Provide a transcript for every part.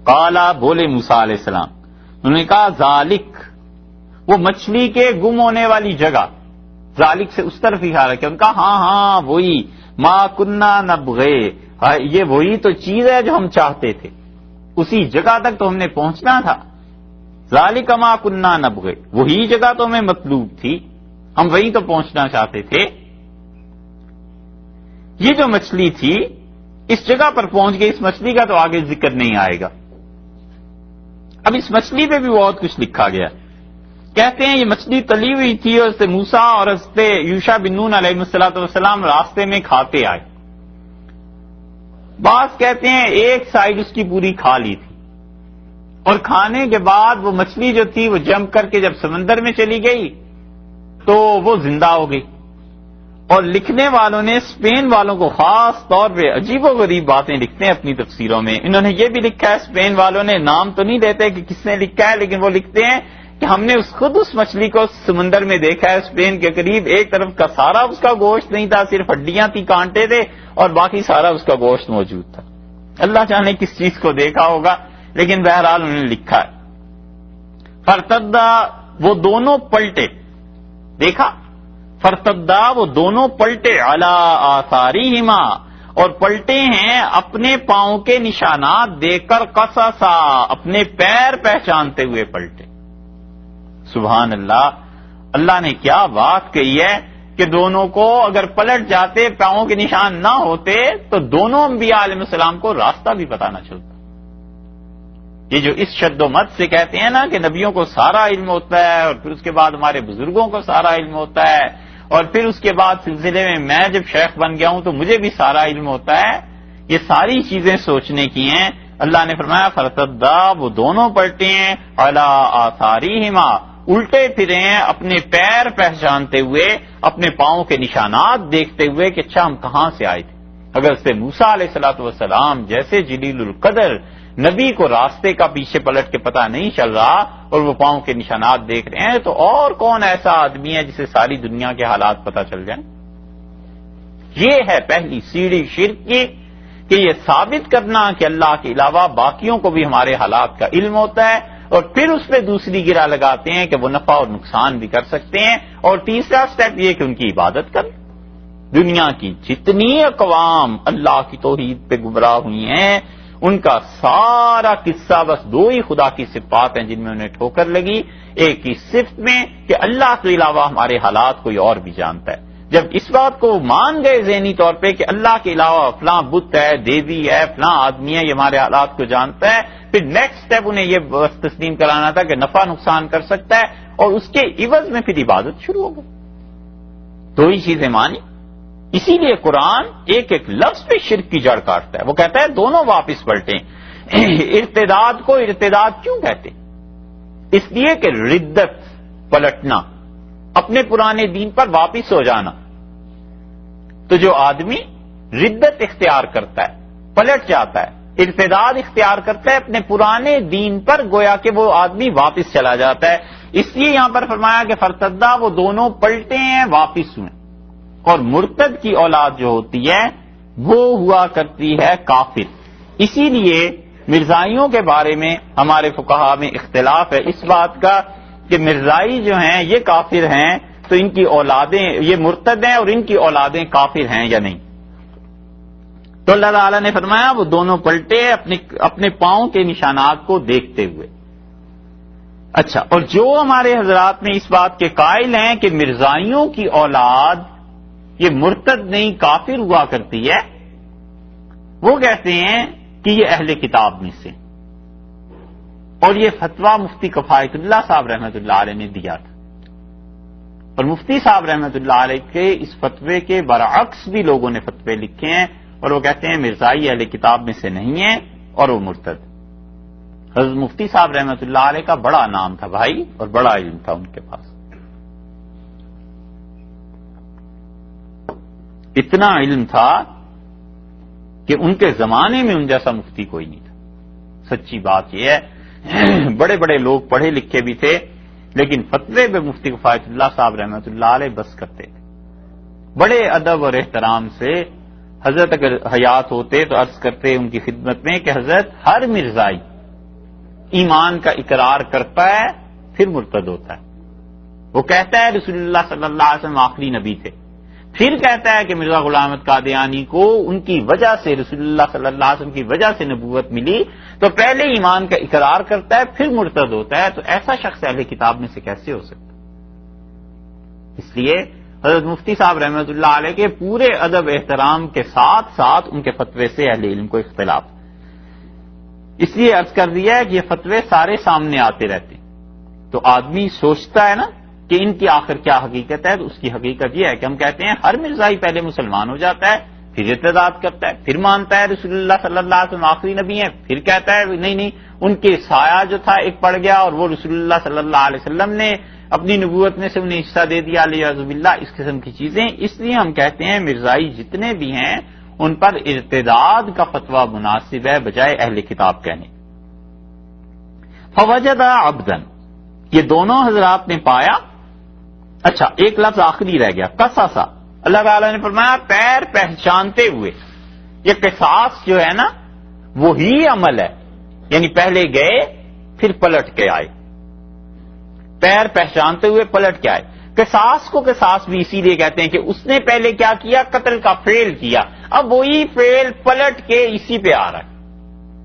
قالا بولے موسیٰ علیہ السلام، انہوں نے کہا ذالک، وہ مچھلی کے گم ہونے والی جگہ، ذالک سے اس طرف اشارہ کیا، ان کا ہاں وہی، ما کننا نبغی، یہ وہی تو چیز ہے جو ہم چاہتے تھے، اسی جگہ تک تو ہم نے پہنچنا تھا، ذالک ما کننا نبغی، وہی جگہ تو ہمیں مطلوب تھی، ہم وہیں تو پہنچنا چاہتے تھے۔ یہ جو مچھلی تھی اس جگہ پر پہنچ گئی، اس مچھلی کا تو آگے ذکر نہیں آئے گا۔ اب اس مچھلی پہ بھی بہت کچھ لکھا گیا، کہتے ہیں یہ مچھلی تلی ہوئی تھی اور حضرت موسیٰ اور حضرت یوشع بن نون علیہ السلام راستے میں کھاتے آئے۔ بعض کہتے ہیں ایک سائڈ اس کی پوری کھا لی تھی، اور کھانے کے بعد وہ مچھلی جو تھی وہ جمپ کر کے جب سمندر میں چلی گئی تو وہ زندہ ہو گئی۔ اور لکھنے والوں نے اسپین والوں کو خاص طور پہ عجیب و غریب باتیں لکھتے ہیں اپنی تفسیروں میں۔ انہوں نے یہ بھی لکھا ہے، اسپین والوں نے نام تو نہیں دیتے کہ کس نے لکھا ہے، لیکن وہ لکھتے ہیں کہ ہم نے خود اس مچھلی کو سمندر میں دیکھا ہے، اسپین کے قریب، ایک طرف کا سارا اس کا گوشت نہیں تھا، صرف ہڈیاں تھی، کانٹے تھے، اور باقی سارا اس کا گوشت موجود تھا۔ اللہ جانے کس چیز کو دیکھا ہوگا، لیکن بہرحال انہوں نے لکھا ہے۔ فرتدا، وہ دونوں پلٹے، دیکھا، فرتدا وہ دونوں پلٹے، علی آثارہما، اور پلٹے ہیں اپنے پاؤں کے نشانات دیکھ کر، قصصا، اپنے پیر پہچانتے ہوئے پلٹے۔ سبحان اللہ، اللہ نے کیا بات کہی ہے کہ دونوں کو اگر پلٹ جاتے، پاؤں کے نشان نہ ہوتے، تو دونوں انبیاء علیہ السلام کو راستہ بھی پتہ نہ چلتا۔ یہ جو اس شد و مت سے کہتے ہیں نا کہ نبیوں کو سارا علم ہوتا ہے، اور پھر اس کے بعد ہمارے بزرگوں کو سارا علم ہوتا ہے، اور پھر اس کے بعد سلسلے میں جب شیخ بن گیا ہوں تو مجھے بھی سارا علم ہوتا ہے، یہ ساری چیزیں سوچنے کی ہیں۔ اللہ نے فرمایا فرتدا، وہ دونوں پلٹے ہیں، علی آثارہما، الٹے پھرے ہیں اپنے پیر پہچانتے ہوئے، اپنے پاؤں کے نشانات دیکھتے ہوئے کہ اچھا ہم کہاں سے آئے تھے۔ اگر سے موسیٰ علیہ السلام جیسے جلیل القدر نبی کو راستے کا پیچھے پلٹ کے پتہ نہیں چل رہا اور وہ پاؤں کے نشانات دیکھ رہے ہیں، تو اور کون ایسا آدمی ہے جسے ساری دنیا کے حالات پتہ چل جائیں؟ یہ ہے پہلی سیڑھی شرک کی، کہ یہ ثابت کرنا کہ اللہ کے علاوہ باقیوں کو بھی ہمارے حالات کا علم ہوتا ہے، اور پھر اس پہ دوسری گرہ لگاتے ہیں کہ وہ نفع اور نقصان بھی کر سکتے ہیں، اور تیسرا سٹیپ یہ کہ ان کی عبادت کر۔ دنیا کی جتنی اقوام اللہ کی توحید پہ گمراہ ہوئی ہیں، ان کا سارا قصہ بس دو ہی خدا کی صفات ہیں جن میں انہیں ٹھوکر لگی، ایک ہی صفت میں کہ اللہ کے علاوہ ہمارے حالات کوئی اور بھی جانتا ہے۔ جب اس بات کو مان گئے ذہنی طور پہ کہ اللہ کے علاوہ فلاں بت ہے، دیوی ہے، فلاں آدمی ہے، یہ ہمارے حالات کو جانتا ہے، پھر نیکسٹ سٹیپ انہیں یہ بس تسلیم کرانا تھا کہ نفع نقصان کر سکتا ہے، اور اس کے عوض میں پھر عبادت شروع ہو گئی۔ دو ہی چیزیں مانی۔ اسی لیے قرآن ایک ایک لفظ پہ شرک کی جڑ کاٹتا ہے۔ وہ کہتا ہے دونوں واپس پلٹیں۔ ارتداد کو ارتداد کیوں کہتے؟ اس لیے کہ ردت، پلٹنا، اپنے پرانے دین پر واپس ہو جانا۔ تو جو آدمی ردت اختیار کرتا ہے، پلٹ جاتا ہے، ارتداد اختیار کرتا ہے اپنے پرانے دین پر، گویا کہ وہ آدمی واپس چلا جاتا ہے۔ اس لیے یہاں پر فرمایا کہ فرتدہ، وہ دونوں پلٹے ہیں، واپس ہوئے۔ اور مرتد کی اولاد جو ہوتی ہے وہ ہوا کرتی ہے کافر۔ اسی لیے مرزائیوں کے بارے میں ہمارے فقہا میں اختلاف ہے اس بات کا کہ مرزائی جو ہیں یہ کافر ہیں، تو ان کی اولادیں یہ مرتد ہیں اور ان کی اولادیں کافر ہیں یا نہیں۔ تو اللہ تعالیٰ نے فرمایا وہ دونوں پلٹے اپنے پاؤں کے نشانات کو دیکھتے ہوئے۔ اچھا، اور جو ہمارے حضرات میں اس بات کے قائل ہیں کہ مرزائیوں کی اولاد یہ مرتد نہیں کافر ہوا کرتی ہے، وہ کہتے ہیں کہ یہ اہل کتاب میں سے، اور یہ فتویٰ مفتی کفایت اللہ صاحب رحمۃ اللہ علیہ نے دیا تھا، اور مفتی صاحب رحمۃ اللہ علیہ کے اس فتوے کے برعکس بھی لوگوں نے فتوے لکھے ہیں، اور وہ کہتے ہیں مرزائی اہل کتاب میں سے نہیں ہے اور وہ مرتد۔ حضرت مفتی صاحب رحمۃ اللہ علیہ کا بڑا نام تھا بھائی، اور بڑا علم تھا ان کے پاس، اتنا علم تھا کہ ان کے زمانے میں ان جیسا مفتی کوئی نہیں تھا۔ سچی بات یہ ہے، بڑے بڑے لوگ پڑھے لکھے بھی تھے، لیکن فتوے پہ مفتی کفایت اللہ صاحب رحمۃ اللہ علیہ بس کرتے تھے، بڑے ادب اور احترام سے۔ حضرت اگر حیات ہوتے تو عرض کرتے ان کی خدمت میں کہ حضرت ہر مرزائی ایمان کا اقرار کرتا ہے پھر مرتد ہوتا ہے. وہ کہتا ہے رسول اللہ صلی اللہ علیہ وسلم آخری نبی تھے، پھر کہتا ہے کہ مرزا غلام احمد قادیانی کو ان کی وجہ سے، رسول اللہ صلی اللہ علیہ وسلم کی وجہ سے نبوت ملی، تو پہلے ایمان کا اقرار کرتا ہے پھر مرتد ہوتا ہے. تو ایسا شخص اہل کتاب میں سے کیسے ہو سکتا؟ اس لیے حضرت مفتی صاحب رحمۃ اللہ علیہ کے پورے ادب احترام کے ساتھ ساتھ ان کے فتوے سے اہل علم کو اختلاف. اس لیے عرض کر دیا ہے کہ یہ فتوے سارے سامنے آتے رہتے ہیں، تو آدمی سوچتا ہے نا کہ ان کی آخر کیا حقیقت ہے. تو اس کی حقیقت یہ ہے کہ ہم کہتے ہیں ہر مرزائی پہلے مسلمان ہو جاتا ہے، پھر ارتداد کرتا ہے، پھر مانتا ہے رسول اللہ صلی اللہ علیہ وسلم آخری نبی ہیں، پھر کہتا ہے نہیں ان کے سایہ جو تھا ایک پڑ گیا اور وہ رسول اللہ صلی اللہ علیہ وسلم نے اپنی نبوت میں سے انہیں حصہ دے دیا، علیہ باللہ. اس قسم کی چیزیں. اس لیے ہم کہتے ہیں مرزائی جتنے بھی ہیں ان پر ارتداد کا فتویٰ مناسب ہے بجائے اہل کتاب کہنے. فوجد عبدا، یہ دونوں حضرات نے پایا. اچھا ایک لفظ آخری رہ گیا، قصصا. اللہ تعالی نے فرمایا پیر پہچانتے ہوئے. یہ قصاص جو ہے نا وہی عمل ہے، یعنی پہلے گئے پھر پلٹ کے آئے، پیر پہچانتے ہوئے پلٹ کے آئے. قصاص کو قصاص بھی اسی لیے کہتے ہیں کہ اس نے پہلے کیا کیا، قتل کا فعل کیا، اب وہی فعل پلٹ کے اسی پہ آ رہا ہے.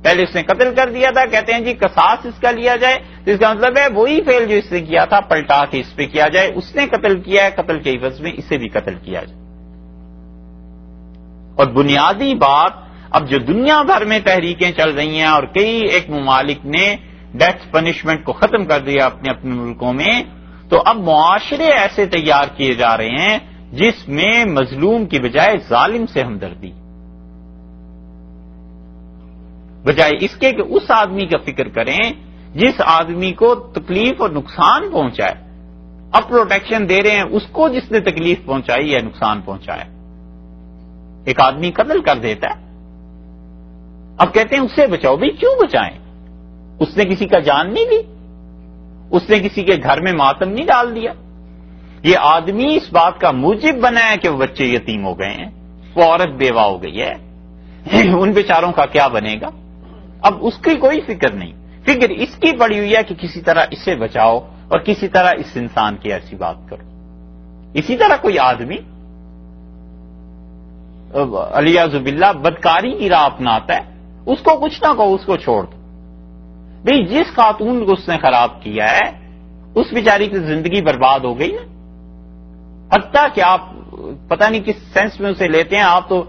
پہلے اس نے قتل کر دیا تھا، کہتے ہیں جی قصاص اس کا لیا جائے، تو اس کا مطلب ہے وہی فعل جو اس نے کیا تھا پلٹا کے اس پہ کیا جائے. اس نے قتل کیا ہے، قتل کے عوض میں اسے بھی قتل کیا جائے. اور بنیادی بات، اب جو دنیا بھر میں تحریکیں چل رہی ہیں اور کئی ایک ممالک نے ڈیتھ پنشمنٹ کو ختم کر دیا اپنے اپنے ملکوں میں، تو اب معاشرے ایسے تیار کیے جا رہے ہیں جس میں مظلوم کی بجائے ظالم سے ہمدردی، بجائے اس کے کہ اس آدمی کا فکر کریں جس آدمی کو تکلیف اور نقصان پہنچائے. اب پروٹیکشن دے رہے ہیں اس کو جس نے تکلیف پہنچائی یا نقصان پہنچایا. ایک آدمی قتل کر دیتا ہے، اب کہتے ہیں اس سے بچاؤ. بھائی کیوں بچائیں؟ اس نے کسی کا جان نہیں لی، اس نے کسی کے گھر میں ماتم نہیں ڈال دیا. یہ آدمی اس بات کا موجب بنا ہے کہ وہ بچے یتیم ہو گئے ہیں، وہ عورت بیوہ ہو گئی ہے، ان بیچاروں کا کیا بنے گا. اب اس کی کوئی فکر نہیں، فکر اس کی پڑی ہوئی ہے کہ کسی طرح اسے بچاؤ اور کسی طرح اس انسان کی ایسی بات کرو. اسی طرح کوئی آدمی علیہ باللہ بدکاری کی راہ اپناتا ہے، اس کو کچھ نہ کہو، اس کو چھوڑ دو. بھئی جس خاتون کو اس نے خراب کیا ہے اس بیچاری کی زندگی برباد ہو گئی نا. حتیٰ کہ آپ پتہ نہیں کس سینس میں اسے لیتے ہیں، آپ تو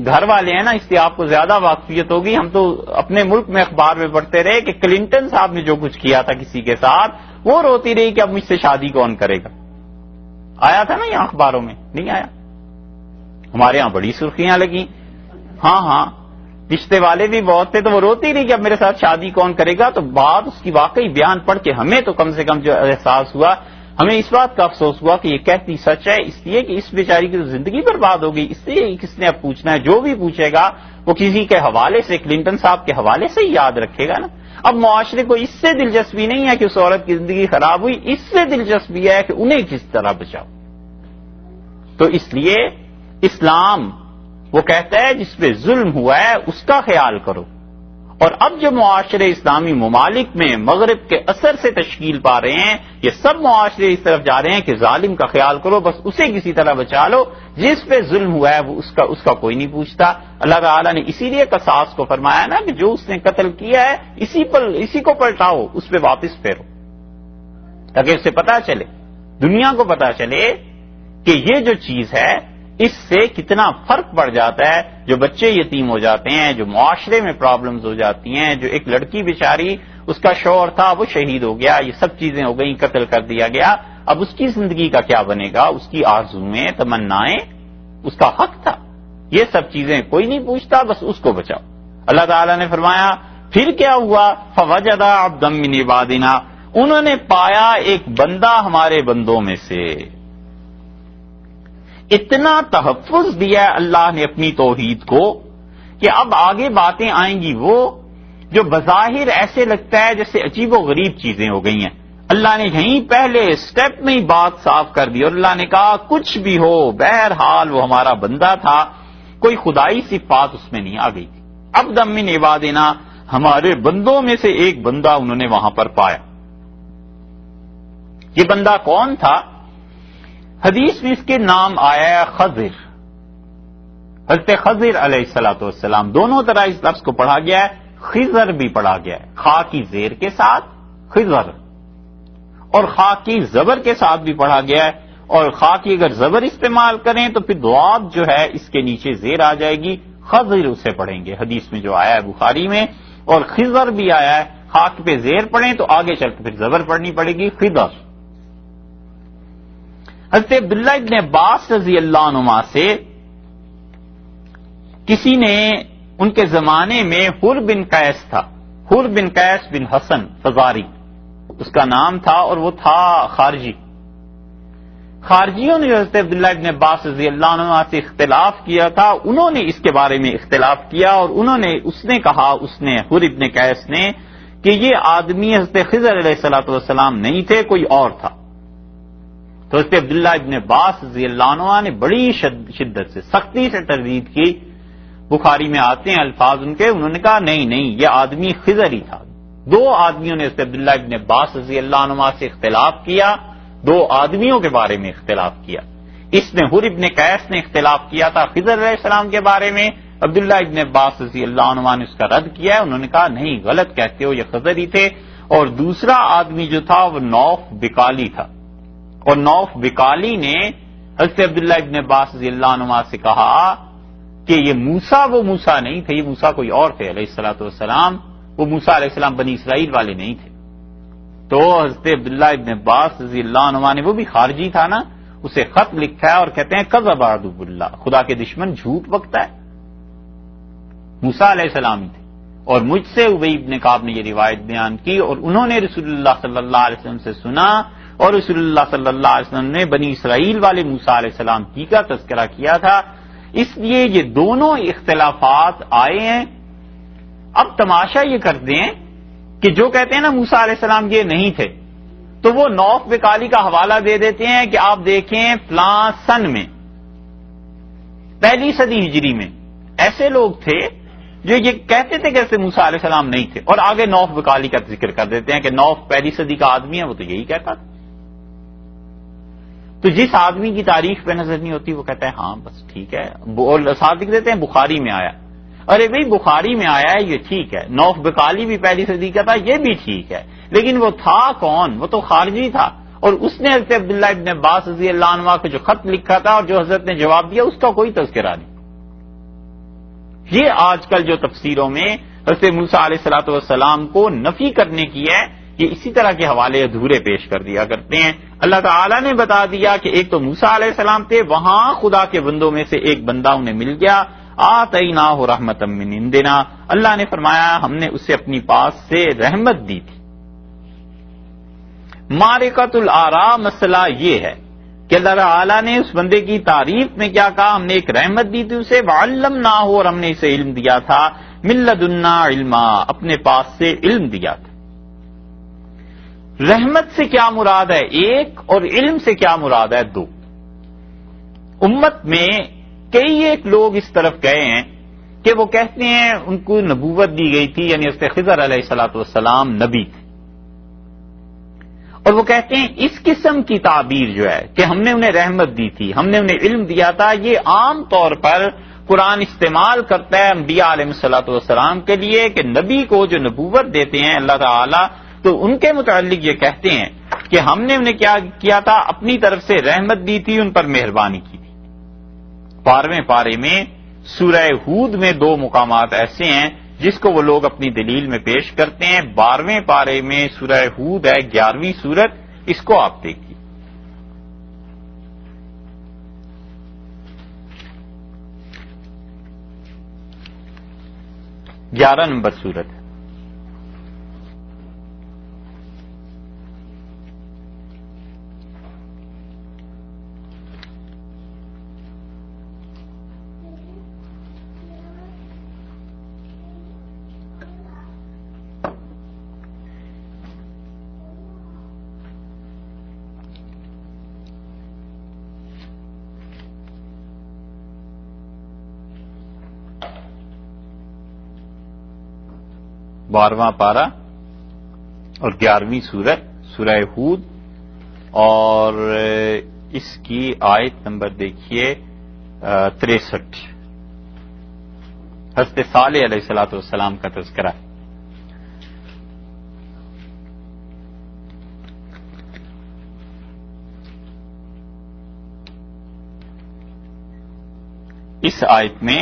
گھر والے ہیں نا اس لیے آپ کو زیادہ واقفیت ہوگی. ہم تو اپنے ملک میں اخبار میں پڑھتے رہے کہ کلنٹن صاحب نے جو کچھ کیا تھا کسی کے ساتھ، وہ روتی رہی کہ اب مجھ سے شادی کون کرے گا. آیا تھا نا یہاں اخباروں میں؟ نہیں آیا؟ ہمارے ہاں بڑی سرخیاں لگی. ہاں رشتے والے بھی بہت تھے، تو وہ روتی رہی کہ اب میرے ساتھ شادی کون کرے گا. تو بات اس کی واقعی بیان پڑھ کے ہمیں تو کم سے کم جو احساس ہوا، ہمیں اس بات کا افسوس ہوا کہ یہ کہتی سچ ہے، اس لیے کہ اس بیچاری کی تو زندگی برباد ہو گئی. اس لیے کس نے اب پوچھنا ہے؟ جو بھی پوچھے گا وہ کسی کے حوالے سے، کلنٹن صاحب کے حوالے سے ہی یاد رکھے گا نا. اب معاشرے کو اس سے دلچسپی نہیں ہے کہ اس عورت کی زندگی خراب ہوئی، اس سے دلچسپی ہے کہ انہیں کس طرح بچاؤ. تو اس لیے اسلام وہ کہتا ہے جس پہ ظلم ہوا ہے اس کا خیال کرو. اور اب جو معاشرے اسلامی ممالک میں مغرب کے اثر سے تشکیل پا رہے ہیں، یہ سب معاشرے اس طرف جا رہے ہیں کہ ظالم کا خیال کرو، بس اسے کسی طرح بچا لو، جس پہ ظلم ہوا ہے وہ اس کا کوئی نہیں پوچھتا. اللہ تعالیٰ نے اسی لیے قصاص کو فرمایا نا کہ جو اس نے قتل کیا ہے اسی کو پلٹاؤ، اس پہ واپس پھیرو، تاکہ اسے پتا چلے، دنیا کو پتا چلے کہ یہ جو چیز ہے اس سے کتنا فرق پڑ جاتا ہے. جو بچے یتیم ہو جاتے ہیں، جو معاشرے میں پرابلمز ہو جاتی ہیں، جو ایک لڑکی بیچاری اس کا شوہر تھا وہ شہید ہو گیا، یہ سب چیزیں ہو گئیں، قتل کر دیا گیا. اب اس کی زندگی کا کیا بنے گا؟ اس کی آرزویں، تمنائیں، اس کا حق تھا، یہ سب چیزیں کوئی نہیں پوچھتا، بس اس کو بچاؤ. اللہ تعالیٰ نے فرمایا پھر کیا ہوا؟ فوجد عبدا من عبادنا، انہوں نے پایا ایک بندہ ہمارے بندوں میں سے. اتنا تحفظ دیا اللہ نے اپنی توحید کو کہ اب آگے باتیں آئیں گی وہ جو بظاہر ایسے لگتا ہے جیسے عجیب و غریب چیزیں ہو گئی ہیں. اللہ نے یہیں پہلے سٹیپ میں ہی بات صاف کر دی اور اللہ نے کہا کچھ بھی ہو بہرحال وہ ہمارا بندہ تھا، کوئی خدائی صفات اس میں نہیں آ گئی تھی. عبدا من عبادنا، ہمارے بندوں میں سے ایک بندہ انہوں نے وہاں پر پایا. یہ بندہ کون تھا؟ حدیث میں اس کے نام آیا ہے خضر. حضرت خضر علیہ الصلوۃ والسلام. دونوں طرح اس لفظ کو پڑھا گیا ہے، خضر بھی پڑھا گیا ہے، خا کی زیر کے ساتھ خضر، اور خا کی زبر کے ساتھ بھی پڑھا گیا ہے. اور خا کی اگر زبر استعمال کریں تو پھر ضاد جو ہے اس کے نیچے زیر آ جائے گی، خضر اسے پڑھیں گے حدیث میں جو آیا ہے بخاری میں. اور خضر بھی آیا ہے، خاک پہ زیر پڑھیں تو آگے چل کے پھر زبر پڑھنی پڑے گی، خضر. حضرت عبداللہ ابن عباس رضی اللہ عنہما سے کسی نے، ان کے زمانے میں حر بن قیس تھا، حر بن قیس بن حسن فزاری اس کا نام تھا، اور وہ تھا خارجی. خارجیوں نے جو حضرت عبداللہ ابن عباس رضی اللہ عنہ سے اختلاف کیا تھا، انہوں نے اس کے بارے میں اختلاف کیا، اور اس نے کہا، حر ابن قیس نے، کہ یہ آدمی حضرت خضر علیہ الصلوۃ والسلام نہیں تھے، کوئی اور تھا. تو حضرت عبداللہ ابن عباس رضی اللہ عنہ نے بڑی شدت سے، سختی سے تردید کی. بخاری میں آتے ہیں الفاظ ان کے، انہوں نے کہا نہیں یہ آدمی خضر ہی تھا. دو آدمیوں نے حضرت عبداللہ ابن عباس رضی اللہ عنہ سے اختلاف کیا، دو آدمیوں کے بارے میں اختلاف کیا. اس نے حر ابن قیس نے اختلاف کیا تھا خضر علیہ السلام کے بارے میں، عبداللہ ابن عباس رضی اللہ عنہ نے اس کا رد کیا ہے. انہوں نے کہا نہیں، غلط کہتے ہو، یہ خضر ہی تھے. اور دوسرا آدمی جو تھا وہ نوف بکالی تھا، اور نوف بکالی نے حضرت عبداللہ ابن عباس رضی اللہ عنہ سے کہا کہ یہ موسیٰ وہ موسیٰ نہیں تھے، یہ موسیٰ کوئی اور تھے علیہ الصلوۃ والسلام، وہ موسیٰ علیہ السلام بنی اسرائیل والے نہیں تھے. تو حضرت عبداللہ ابن عباس رضی اللہ عنہ نے، وہ بھی خارجی تھا نا، اسے خط لکھا ہے اور کہتے ہیں کذب عدو اللہ، خدا کے دشمن جھوٹ بکتا ہے، موسیٰ علیہ السلام ہی تھے. اور مجھ سے ابی ابن کعب نے یہ روایت بیان کی، اور انہوں نے رسول اللہ صلی اللہ علیہ وسلم سے سنا، اور رسول اللہ صلی اللہ علیہ وسلم نے بنی اسرائیل والے موسیٰ علیہ السلام کی کا تذکرہ کیا تھا. اس لیے یہ دونوں اختلافات آئے ہیں. اب تماشا یہ کرتے ہیں کہ جو کہتے ہیں نا موسیٰ علیہ السلام یہ نہیں تھے، تو وہ نوف بکالی کا حوالہ دے دیتے ہیں کہ آپ دیکھیں فلاں سن میں، پہلی صدی ہجری میں ایسے لوگ تھے جو یہ کہتے تھے کہ ایسے موسیٰ علیہ السلام نہیں تھے، اور آگے نوف بکالی کا ذکر کر دیتے ہیں کہ نوف پہلی صدی کا آدمی ہے، وہ تو یہی کہتا تھا. تو جس آدمی کی تاریخ پہ نظر نہیں ہوتی وہ کہتا ہے ہاں بس ٹھیک ہے، اور ساتھ لکھ دیتے ہیں بخاری میں آیا. ارے بھائی بخاری میں آیا ہے یہ ٹھیک ہے، نوف بکالی بھی پہلی صدی کا تھا یہ بھی ٹھیک ہے، لیکن وہ تھا کون؟ وہ تو خارجی تھا، اور اس نے حضرت عبداللہ ابن عباس رضی اللہ عنہ کو جو خط لکھا تھا اور جو حضرت نے جواب دیا اس کا کوئی تذکرہ نہیں. یہ آج کل جو تفسیروں میں حضرت موسیٰ علیہ الصلوۃ والسلام کو نفی کرنے کی ہے، یہ اسی طرح کے حوالے ادھورے پیش کر دیا کرتے ہیں. اللہ تعالیٰ نے بتا دیا کہ ایک تو موسیٰ علیہ السلام تھے، وہاں خدا کے بندوں میں سے ایک بندہ انہیں مل گیا، آتیناہ رحمۃ من عندنا، اللہ نے فرمایا ہم نے اسے اپنی پاس سے رحمت دی تھی. معرکۃ الآراء مسئلہ یہ ہے کہ اللہ تعالیٰ نے اس بندے کی تعریف میں کیا کہا؟ ہم نے ایک رحمت دی تھی اسے، وعلمناہ، اور ہم نے اسے علم دیا تھا، من لدنا علما، اپنے پاس سے علم دیا تھا. رحمت سے کیا مراد ہے؟ ایک، اور علم سے کیا مراد ہے؟ دو. امت میں کئی ایک لوگ اس طرف گئے ہیں کہ وہ کہتے ہیں ان کو نبوت دی گئی تھی، یعنی حضرت خضر علیہ الصلوۃ والسلام نبی تھے، اور وہ کہتے ہیں اس قسم کی تعبیر جو ہے کہ ہم نے انہیں رحمت دی تھی، ہم نے انہیں علم دیا تھا، یہ عام طور پر قرآن استعمال کرتا ہے انبیاء علیہ الصلوۃ والسلام کے لیے کہ نبی کو جو نبوت دیتے ہیں اللہ تعالی، تو ان کے متعلق یہ کہتے ہیں کہ ہم نے انہیں کیا کیا تھا؟ اپنی طرف سے رحمت دی تھی، ان پر مہربانی کی تھی. 12ویں پارے میں سورہ ہود میں دو مقامات ایسے ہیں جس کو وہ لوگ اپنی دلیل میں پیش کرتے ہیں. 12ویں پارے میں سورہ ہود ہے، 11ویں سورت، اس کو آپ دیکھیے. 11 نمبر سورت ہے. 12واں پارہ اور 11ویں سورہ، سورہ ہود، اور اس کی آیت نمبر دیکھیے 63۔ حضرت صالح علیہ الصلوۃ والسلام کا تذکرہ ہے۔ اس آیت میں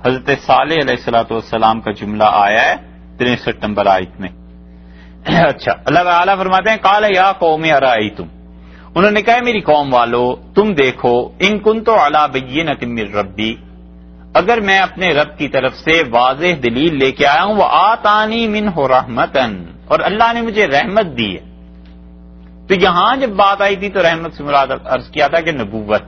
حضرت صالح علیہ الصلوۃ والسلام کا جملہ آیا ہے 63 نمبر آیت میں۔ اچھا، اللہ تعالیٰ فرماتے ہیں قال یا قوم ارأیتم، انہوں نے کہا میری قوم والو تم دیکھو، ان کنت علی بینۃ من ربی، اگر میں اپنے رب کی طرف سے واضح دلیل لے کے آیا ہوں، وآتانی منہ رحمتا، اور اللہ نے مجھے رحمت دی ہے۔ تو یہاں جب بات آئی تھی تو رحمت سے مراد عرض کیا تھا کہ نبوت،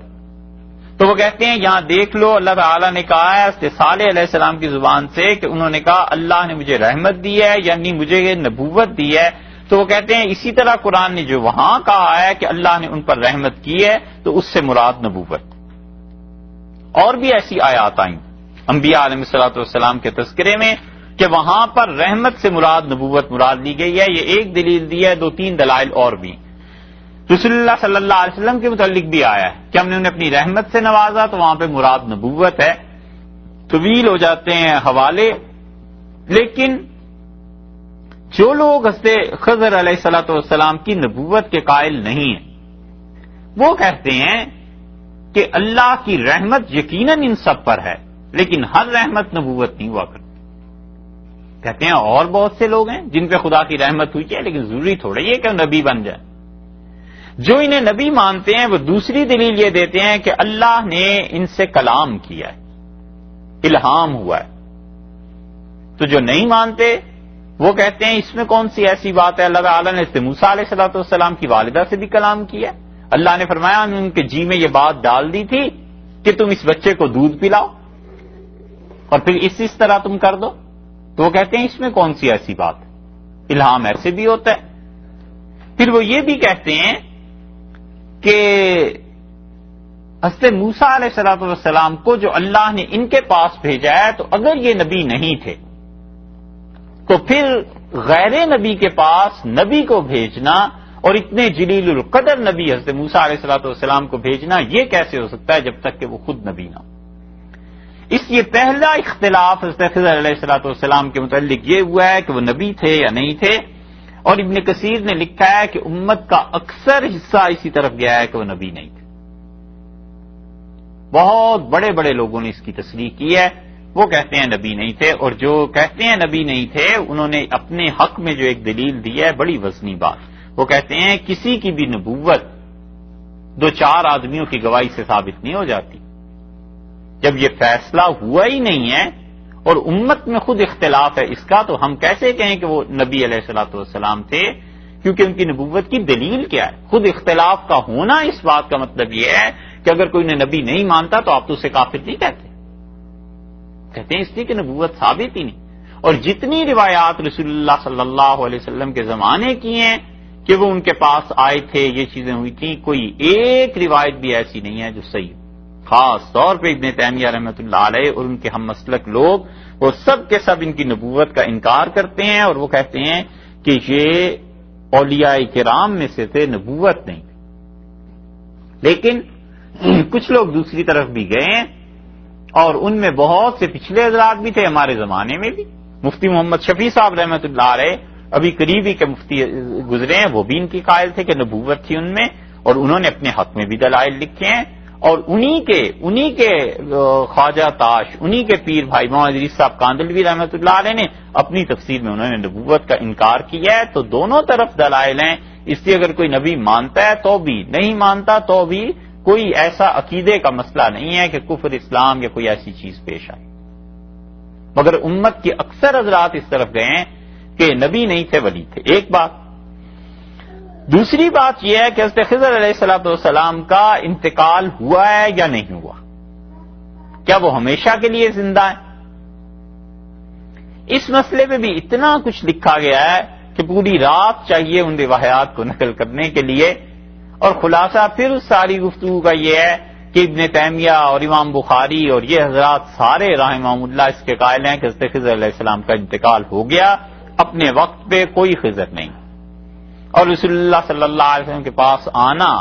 تو وہ کہتے ہیں یہاں دیکھ لو اللہ تعالیٰ نے کہا ہے حضرت صالح علیہ السلام کی زبان سے کہ انہوں نے کہا اللہ نے مجھے رحمت دی ہے، یعنی مجھے یہ نبوت دی ہے۔ تو وہ کہتے ہیں اسی طرح قرآن نے جو وہاں کہا ہے کہ اللہ نے ان پر رحمت کی ہے تو اس سے مراد نبوت۔ اور بھی ایسی آیات آئیں انبیاء علیہ الصلوۃ والسلام کے تذکرے میں کہ وہاں پر رحمت سے مراد نبوت مراد لی گئی ہے۔ یہ ایک دلیل دی ہے، 2-3 دلائل اور بھی۔ رسول اللہ صلی اللہ علیہ وسلم کے متعلق بھی آیا ہے کہ ہم نے انہیں اپنی رحمت سے نوازا، تو وہاں پہ مراد نبوت ہے۔ طویل ہو جاتے ہیں حوالے، لیکن جو لوگ حضرت خضر علیہ الصلوۃ والسلام کی نبوت کے قائل نہیں ہیں، وہ کہتے ہیں کہ اللہ کی رحمت یقیناً ان سب پر ہے، لیکن ہر رحمت نبوت نہیں ہوا کرتی۔ کہتے ہیں اور بہت سے لوگ ہیں جن پہ خدا کی رحمت ہوئی ہے، لیکن ضروری تھوڑا یہ کہ نبی بن جائے۔ جو انہیں نبی مانتے ہیں وہ دوسری دلیل یہ دیتے ہیں کہ اللہ نے ان سے کلام کیا ہے، الہام ہوا ہے۔ تو جو نہیں مانتے وہ کہتے ہیں اس میں کون سی ایسی بات ہے، اللہ تعالیٰ نے موسیٰ علیہ السلام کی والدہ سے بھی کلام کیا، اللہ نے فرمایا ان کے جی میں یہ بات ڈال دی تھی کہ تم اس بچے کو دودھ پلاؤ اور پھر اس طرح تم کر دو۔ تو وہ کہتے ہیں اس میں کون سی ایسی بات ہے، الہام ایسے بھی ہوتا ہے۔ پھر وہ یہ بھی کہتے ہیں کہ حضرت موسیٰ علیہ السلام کو جو اللہ نے ان کے پاس بھیجا ہے، تو اگر یہ نبی نہیں تھے تو پھر غیر نبی کے پاس نبی کو بھیجنا اور اتنے جلیل القدر نبی حضرت موسیٰ علیہ السلام کو بھیجنا یہ کیسے ہو سکتا ہے جب تک کہ وہ خود نبی نہ ہو۔ اس لیے پہلا اختلاف حضرت خضر علیہ السلام کے متعلق یہ ہوا ہے کہ وہ نبی تھے یا نہیں تھے، اور ابن کثیر نے لکھا ہے کہ امت کا اکثر حصہ اسی طرف گیا ہے کہ وہ نبی نہیں تھے۔ بہت بڑے بڑے لوگوں نے اس کی تصریح کی ہے، وہ کہتے ہیں نبی نہیں تھے، اور جو کہتے ہیں نبی نہیں تھے انہوں نے اپنے حق میں جو ایک دلیل دی ہے بڑی وزنی بات، وہ کہتے ہیں کسی کی بھی نبوت 2-4 آدمیوں کی گواہی سے ثابت نہیں ہو جاتی۔ جب یہ فیصلہ ہوا ہی نہیں ہے اور امت میں خود اختلاف ہے اس کا، تو ہم کیسے کہیں کہ وہ نبی علیہ السلام تھے، کیونکہ ان کی نبوت کی دلیل کیا ہے؟ خود اختلاف کا ہونا اس بات کا مطلب یہ ہے کہ اگر کوئی انہیں نبی نہیں مانتا تو آپ تو اسے کافر نہیں کہتے، کہتے ہیں اس لیے کہ نبوت ثابت ہی نہیں۔ اور جتنی روایات رسول اللہ صلی اللہ علیہ وسلم کے زمانے کی ہیں کہ وہ ان کے پاس آئے تھے، یہ چیزیں ہوئی تھیں، کوئی ایک روایت بھی ایسی نہیں ہے جو صحیح۔ خاص طور پہ ابن تیمیہ رحمۃ اللہ علیہ اور ان کے ہم مسلک لوگ وہ سب کے سب ان کی نبوت کا انکار کرتے ہیں، اور وہ کہتے ہیں کہ یہ اولیاء کرام میں سے تھے، نبوت نہیں۔ لیکن کچھ لوگ دوسری طرف بھی گئے ہیں، اور ان میں بہت سے پچھلے حضرات بھی تھے ہمارے زمانے میں بھی۔ مفتی محمد شفیع صاحب رحمۃ اللہ علیہ ابھی قریبی کے مفتی گزرے ہیں، وہ بھی ان کی قائل تھے کہ نبوت تھی ان میں، اور انہوں نے اپنے حق میں بھی دلائل لکھے ہیں، اور انہی کے خواجہ تاش، انہی کے پیر بھائی محمد ادریس صاحب کاندلوی رحمۃ اللہ علیہ نے اپنی تفسیر میں انہوں نے نبوت کا انکار کیا ہے۔ تو دونوں طرف دلائل ہیں، اس لیے اگر کوئی نبی مانتا ہے تو بھی، نہیں مانتا تو بھی، کوئی ایسا عقیدے کا مسئلہ نہیں ہے کہ کفر اسلام یا کوئی ایسی چیز پیش آئی۔ مگر امت کے اکثر حضرات اس طرف گئے ہیں کہ نبی نہیں تھے، ولی تھے، ایک بات۔ دوسری بات یہ ہے کہ حضرت خضر علیہ السلام کا انتقال ہوا ہے یا نہیں ہوا، کیا وہ ہمیشہ کے لیے زندہ ہیں؟ اس مسئلے پہ بھی اتنا کچھ لکھا گیا ہے کہ پوری رات چاہیے ان روایات کو نقل کرنے کے لیے، اور خلاصہ پھر اس ساری گفتگو کا یہ ہے کہ ابن تیمیہ اور امام بخاری اور یہ حضرات سارے رحمہم اللہ اس کے قائل ہیں کہ حضرت خضر علیہ السلام کا انتقال ہو گیا، اپنے وقت پہ کوئی خضر نہیں، اور رسول اللہ صلی اللہ علیہ وسلم کے پاس آنا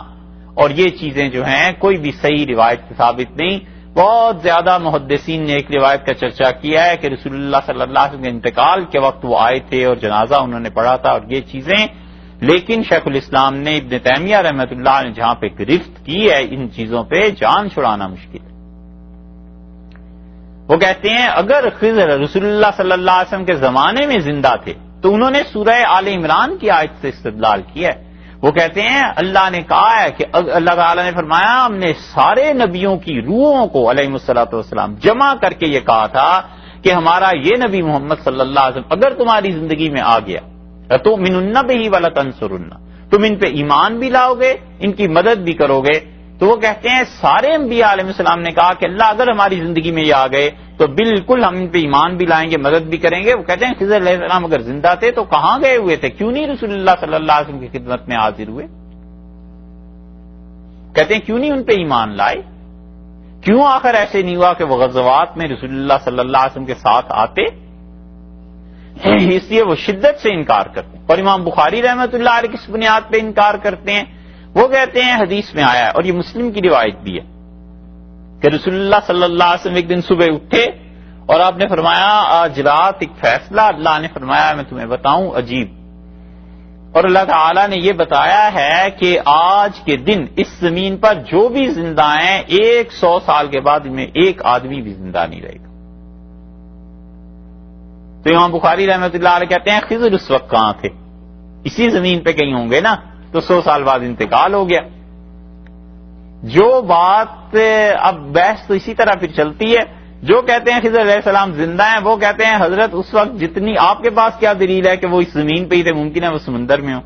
اور یہ چیزیں جو ہیں کوئی بھی صحیح روایت سے ثابت نہیں۔ بہت زیادہ محدثین نے ایک روایت کا چرچا کیا ہے کہ رسول اللہ صلی اللہ علیہ وسلم کے انتقال کے وقت وہ آئے تھے اور جنازہ انہوں نے پڑھا تھا اور یہ چیزیں، لیکن شیخ الاسلام نے ابن تیمیہ رحمۃ اللہ نے جہاں پہ گرفت کی ہے ان چیزوں پہ جان چھڑانا مشکل ہے۔ وہ کہتے ہیں اگر خضر رسول اللہ صلی اللہ علیہ وسلم کے زمانے میں زندہ تھے تو انہوں نے سورہ آل عمران کی آیت سے استدلال کیا ہے۔ وہ کہتے ہیں اللہ نے کہا ہے کہ اللہ تعالیٰ نے فرمایا ہم نے سارے نبیوں کی روحوں کو علیہ الصلوۃ والسلام جمع کر کے یہ کہا تھا کہ ہمارا یہ نبی محمد صلی اللہ علیہ وسلم اگر تمہاری زندگی میں آ گیا تو مِنُ بِهِ وَلَتَنْصُرُنَّ، تم ان پہ ایمان بھی لاؤ گے، ان کی مدد بھی کرو گے۔ تو وہ کہتے ہیں سارے انبیاء علیہ السلام نے کہا کہ اللہ اگر ہماری زندگی میں یہ آ گئے تو بالکل ہم ان پہ ایمان بھی لائیں گے، مدد بھی کریں گے۔ وہ کہتے ہیں خضر علیہ السلام اگر زندہ تھے تو کہاں گئے ہوئے تھے، کیوں نہیں رسول اللہ صلی اللہ علیہ وسلم کی خدمت میں حاضر ہوئے؟ کہتے ہیں کیوں نہیں ان پہ ایمان لائے، کیوں آخر ایسے نہیں ہوا کہ وہ غزوات میں رسول اللہ صلی اللہ علیہ وسلم کے ساتھ آتے؟ اس لیے وہ شدت سے انکار کرتے ہیں، اور امام بخاری رحمۃ اللہ علیہ کس بنیاد پہ انکار کرتے ہیں؟ وہ کہتے ہیں حدیث میں آیا ہے اور یہ مسلم کی روایت بھی ہے کہ رسول اللہ صلی اللہ علیہ وسلم ایک دن صبح اٹھے اور آپ نے فرمایا آج رات ایک فیصلہ اللہ نے فرمایا میں تمہیں بتاؤں عجیب، اور اللہ تعالیٰ نے یہ بتایا ہے کہ آج کے دن اس زمین پر جو بھی زندہ ہیں 100 سال کے بعد ان میں ایک آدمی بھی زندہ نہیں رہے گا۔ تو امام بخاری رحمۃ اللہ علیہ کہتے ہیں خضر اس وقت کہاں تھے، اسی زمین پہ کہیں ہوں گے نا، تو 100 سال بعد انتقال ہو گیا۔ جو بات اب بحث تو اسی طرح پھر چلتی ہے، جو کہتے ہیں خضر علیہ السلام زندہ ہیں وہ کہتے ہیں حضرت اس وقت جتنی آپ کے پاس کیا دلیل ہے کہ وہ اس زمین پہ ہی تھے، ممکن ہے وہ سمندر میں ہو۔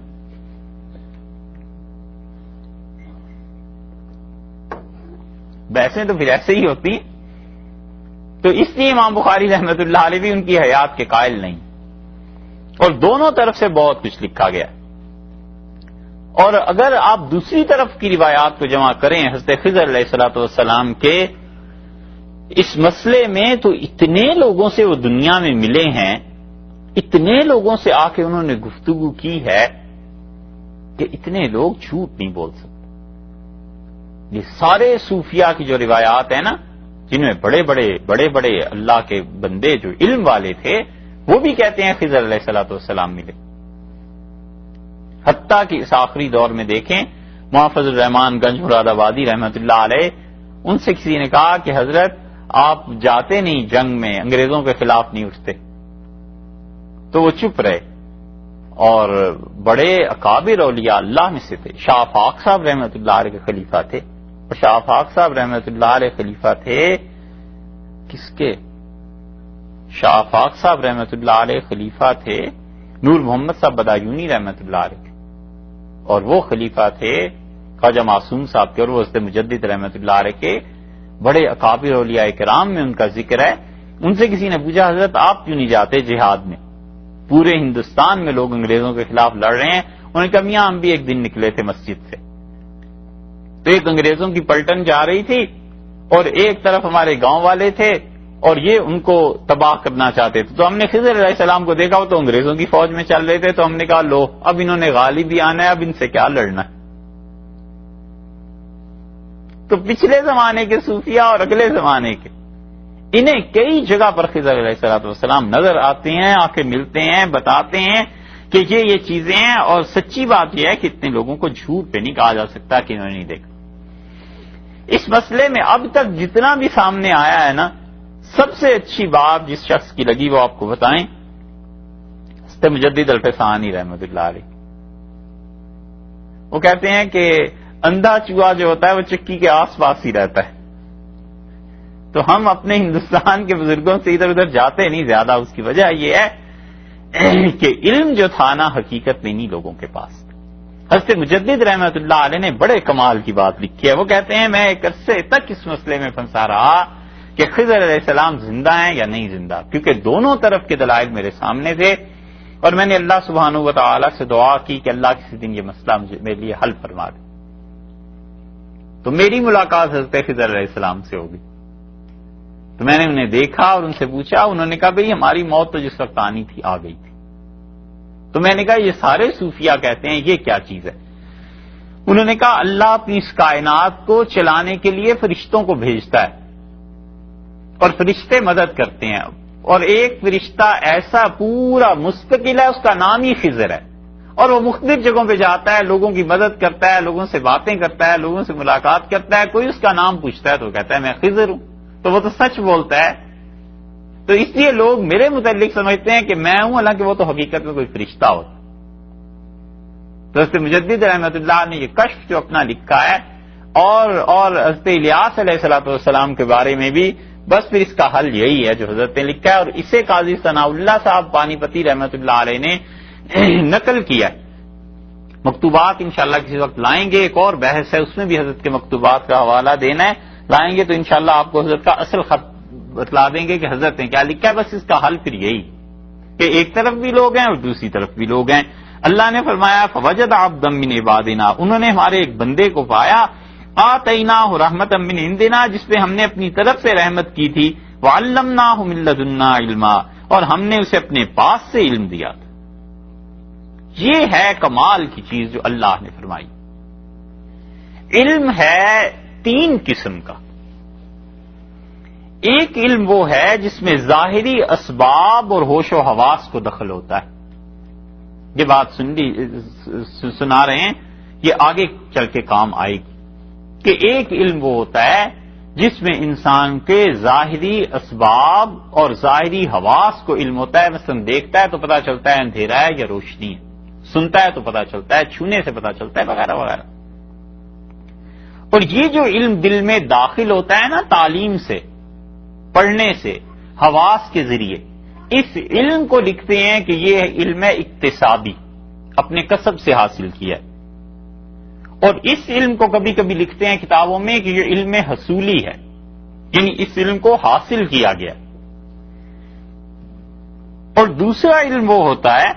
بحثیں تو پھر ایسے ہی ہوتی ہیں، تو اس لیے امام بخاری رحمۃ اللہ علیہ بھی ان کی حیات کے قائل نہیں، اور دونوں طرف سے بہت کچھ لکھا گیا۔ اور اگر آپ دوسری طرف کی روایات کو جمع کریں حضرت خضر علیہ الصلوۃ والسلام کے اس مسئلے میں، تو اتنے لوگوں سے وہ دنیا میں ملے ہیں، اتنے لوگوں سے آ کے انہوں نے گفتگو کی ہے کہ اتنے لوگ جھوٹ نہیں بول سکتے۔ یہ سارے صوفیاء کی جو روایات ہیں نا، جن میں بڑے بڑے اللہ کے بندے جو علم والے تھے وہ بھی کہتے ہیں خضر علیہ الصلوۃ والسلام ملے۔ حتیٰ کہ اس آخری دور میں دیکھیں محافظ الرحمان گنج مراد آبادی رحمۃ اللہ علیہ، ان سے کسی نے کہا کہ حضرت آپ جاتے نہیں جنگ میں، انگریزوں کے خلاف نہیں اٹھتے، تو وہ چپ رہے، اور بڑے اکابر اولیاء اللہ میں سے تھے۔ شاہ آفاق صاحب رحمۃ اللہ علیہ کے خلیفہ تھے، اور شاہ آفاق صاحب رحمۃ اللہ علیہ خلیفہ تھے کس کے؟ شاہ آفاق صاحب رحمۃ اللہ علیہ خلیفہ تھے نور محمد صاحب بدایونی رحمۃ اللہ علیہ، اور وہ خلیفہ تھے خواجہ معصوم صاحب کے، اور وہ حضرت مجدد رحمۃ اللہ علیہ کے بڑے اکابر اولیاء کرام میں ان کا ذکر ہے۔ ان سے کسی نے پوچھا حضرت آپ کیوں نہیں جاتے جہاد میں، پورے ہندوستان میں لوگ انگریزوں کے خلاف لڑ رہے ہیں؟ انہوں نے کہا میاں ہم بھی ایک دن نکلے تھے مسجد سے، تو ایک انگریزوں کی پلٹن جا رہی تھی اور ایک طرف ہمارے گاؤں والے تھے اور یہ ان کو تباہ کرنا چاہتے تھے، تو ہم نے خضر علیہ السلام کو دیکھا وہ تو انگریزوں کی فوج میں چل رہے تھے، تو ہم نے کہا لو اب انہوں نے غالب بھی آنا ہے، اب ان سے کیا لڑنا ہے۔ تو پچھلے زمانے کے صوفیاء اور اگلے زمانے کے، انہیں کئی جگہ پر خضر علیہ السلام نظر آتے ہیں، آ کے ملتے ہیں، بتاتے ہیں کہ یہ چیزیں ہیں، اور سچی بات یہ ہے کہ اتنے لوگوں کو جھوٹ پہ نہیں کہا جا سکتا کہ انہوں نے نہیں دیکھا۔ اس مسئلے میں اب تک جتنا بھی سامنے آیا ہے نا، سب سے اچھی بات جس شخص کی لگی وہ آپ کو بتائیں، حضرت مجدد الفسانی رحمۃ اللہ علیہ۔ وہ کہتے ہیں کہ اندھا چوہا جو ہوتا ہے وہ چکی کے آس پاس ہی رہتا ہے، تو ہم اپنے ہندوستان کے بزرگوں سے ادھر ادھر جاتے نہیں زیادہ، اس کی وجہ یہ ہے کہ علم جو تھا نا حقیقت میں نہیں لوگوں کے پاس۔ حضرت مجدد رحمۃ اللہ علیہ نے بڑے کمال کی بات لکھی ہے، وہ کہتے ہیں میں ایک عرصے تک اس مسئلے میں پھنسا رہا کہ خضر علیہ السلام زندہ ہیں یا نہیں زندہ، کیونکہ دونوں طرف کے دلائل میرے سامنے تھے، اور میں نے اللہ سبحانہ و تعالی سے دعا کی کہ اللہ کسی دن یہ مسئلہ میرے لیے حل فرما دے۔ تو میری ملاقات حضرت خضر علیہ السلام سے ہوگی. تو میں نے انہیں دیکھا اور ان سے پوچھا. انہوں نے کہا بھئی ہماری موت تو جس وقت آنی تھی آ گئی تھی. تو میں نے کہا یہ سارے صوفیہ کہتے ہیں یہ کیا چیز ہے؟ انہوں نے کہا اللہ اپنی اس کائنات کو چلانے کے لیے فرشتوں کو بھیجتا ہے اور فرشتے مدد کرتے ہیں، اور ایک فرشتہ ایسا پورا مستقل ہے، اس کا نام ہی خضر ہے، اور وہ مختلف جگہوں پہ جاتا ہے، لوگوں کی مدد کرتا ہے، لوگوں سے باتیں کرتا ہے، لوگوں سے ملاقات کرتا ہے. کوئی اس کا نام پوچھتا ہے تو وہ کہتا ہے میں خضر ہوں. تو وہ تو سچ بولتا ہے. تو اس لیے لوگ میرے متعلق سمجھتے ہیں کہ میں ہوں، حالانکہ وہ تو حقیقت میں کوئی فرشتہ ہوتا. تو حضرت مجدد رحمۃ اللہ نے یہ کشف جو اپنا لکھا ہے، اور حضرت الیاس علیہ الصلوۃ والسلام کے بارے میں بھی بس پھر اس کا حل یہی ہے جو حضرت نے لکھا ہے، اور اسے قاضی ثناء اللہ صاحب پانی پتی رحمۃ اللہ علیہ نے نقل کیا ہے. مکتوبات انشاءاللہ کسی وقت لائیں گے، ایک اور بحث ہے اس میں بھی حضرت کے مکتوبات کا حوالہ دینا ہے، لائیں گے تو انشاءاللہ آپ کو حضرت کا اصل خط بتلا دیں گے کہ حضرت نے کیا لکھا ہے. بس اس کا حل پھر یہی کہ ایک طرف بھی لوگ ہیں اور دوسری طرف بھی لوگ ہیں. اللہ نے فرمایا فوجد عبدا من عبادنا، انہوں نے ہمارے ایک بندے کو پایا، آتیناہ رحمتا من عندنا، جس پہ ہم نے اپنی طرف سے رحمت کی تھی، وعلمناہ من لدنا علما، اور ہم نے اسے اپنے پاس سے علم دیا تھا. یہ ہے کمال کی چیز جو اللہ نے فرمائی. علم ہے 3 قسم کا. ایک علم وہ ہے جس میں ظاہری اسباب اور ہوش و حواس کو دخل ہوتا ہے. یہ بات سنا رہے ہیں، یہ آگے چل کے کام آئے گی کہ ایک علم وہ ہوتا ہے جس میں انسان کے ظاہری اسباب اور ظاہری حواس کو علم ہوتا ہے. مثلا دیکھتا ہے تو پتا چلتا ہے اندھیرا ہے یا روشنی ہے، سنتا ہے تو پتا چلتا ہے، چھونے سے پتا چلتا ہے، وغیرہ وغیرہ. اور یہ جو علم دل میں داخل ہوتا ہے نا تعلیم سے، پڑھنے سے، حواس کے ذریعے، اس علم کو لکھتے ہیں کہ یہ علم ہے اکتسابی، اپنے کسب سے حاصل کیا ہے. اور اس علم کو کبھی کبھی لکھتے ہیں کتابوں میں کہ یہ علم حصولی ہے، یعنی اس علم کو حاصل کیا گیا. اور دوسرا علم وہ ہوتا ہے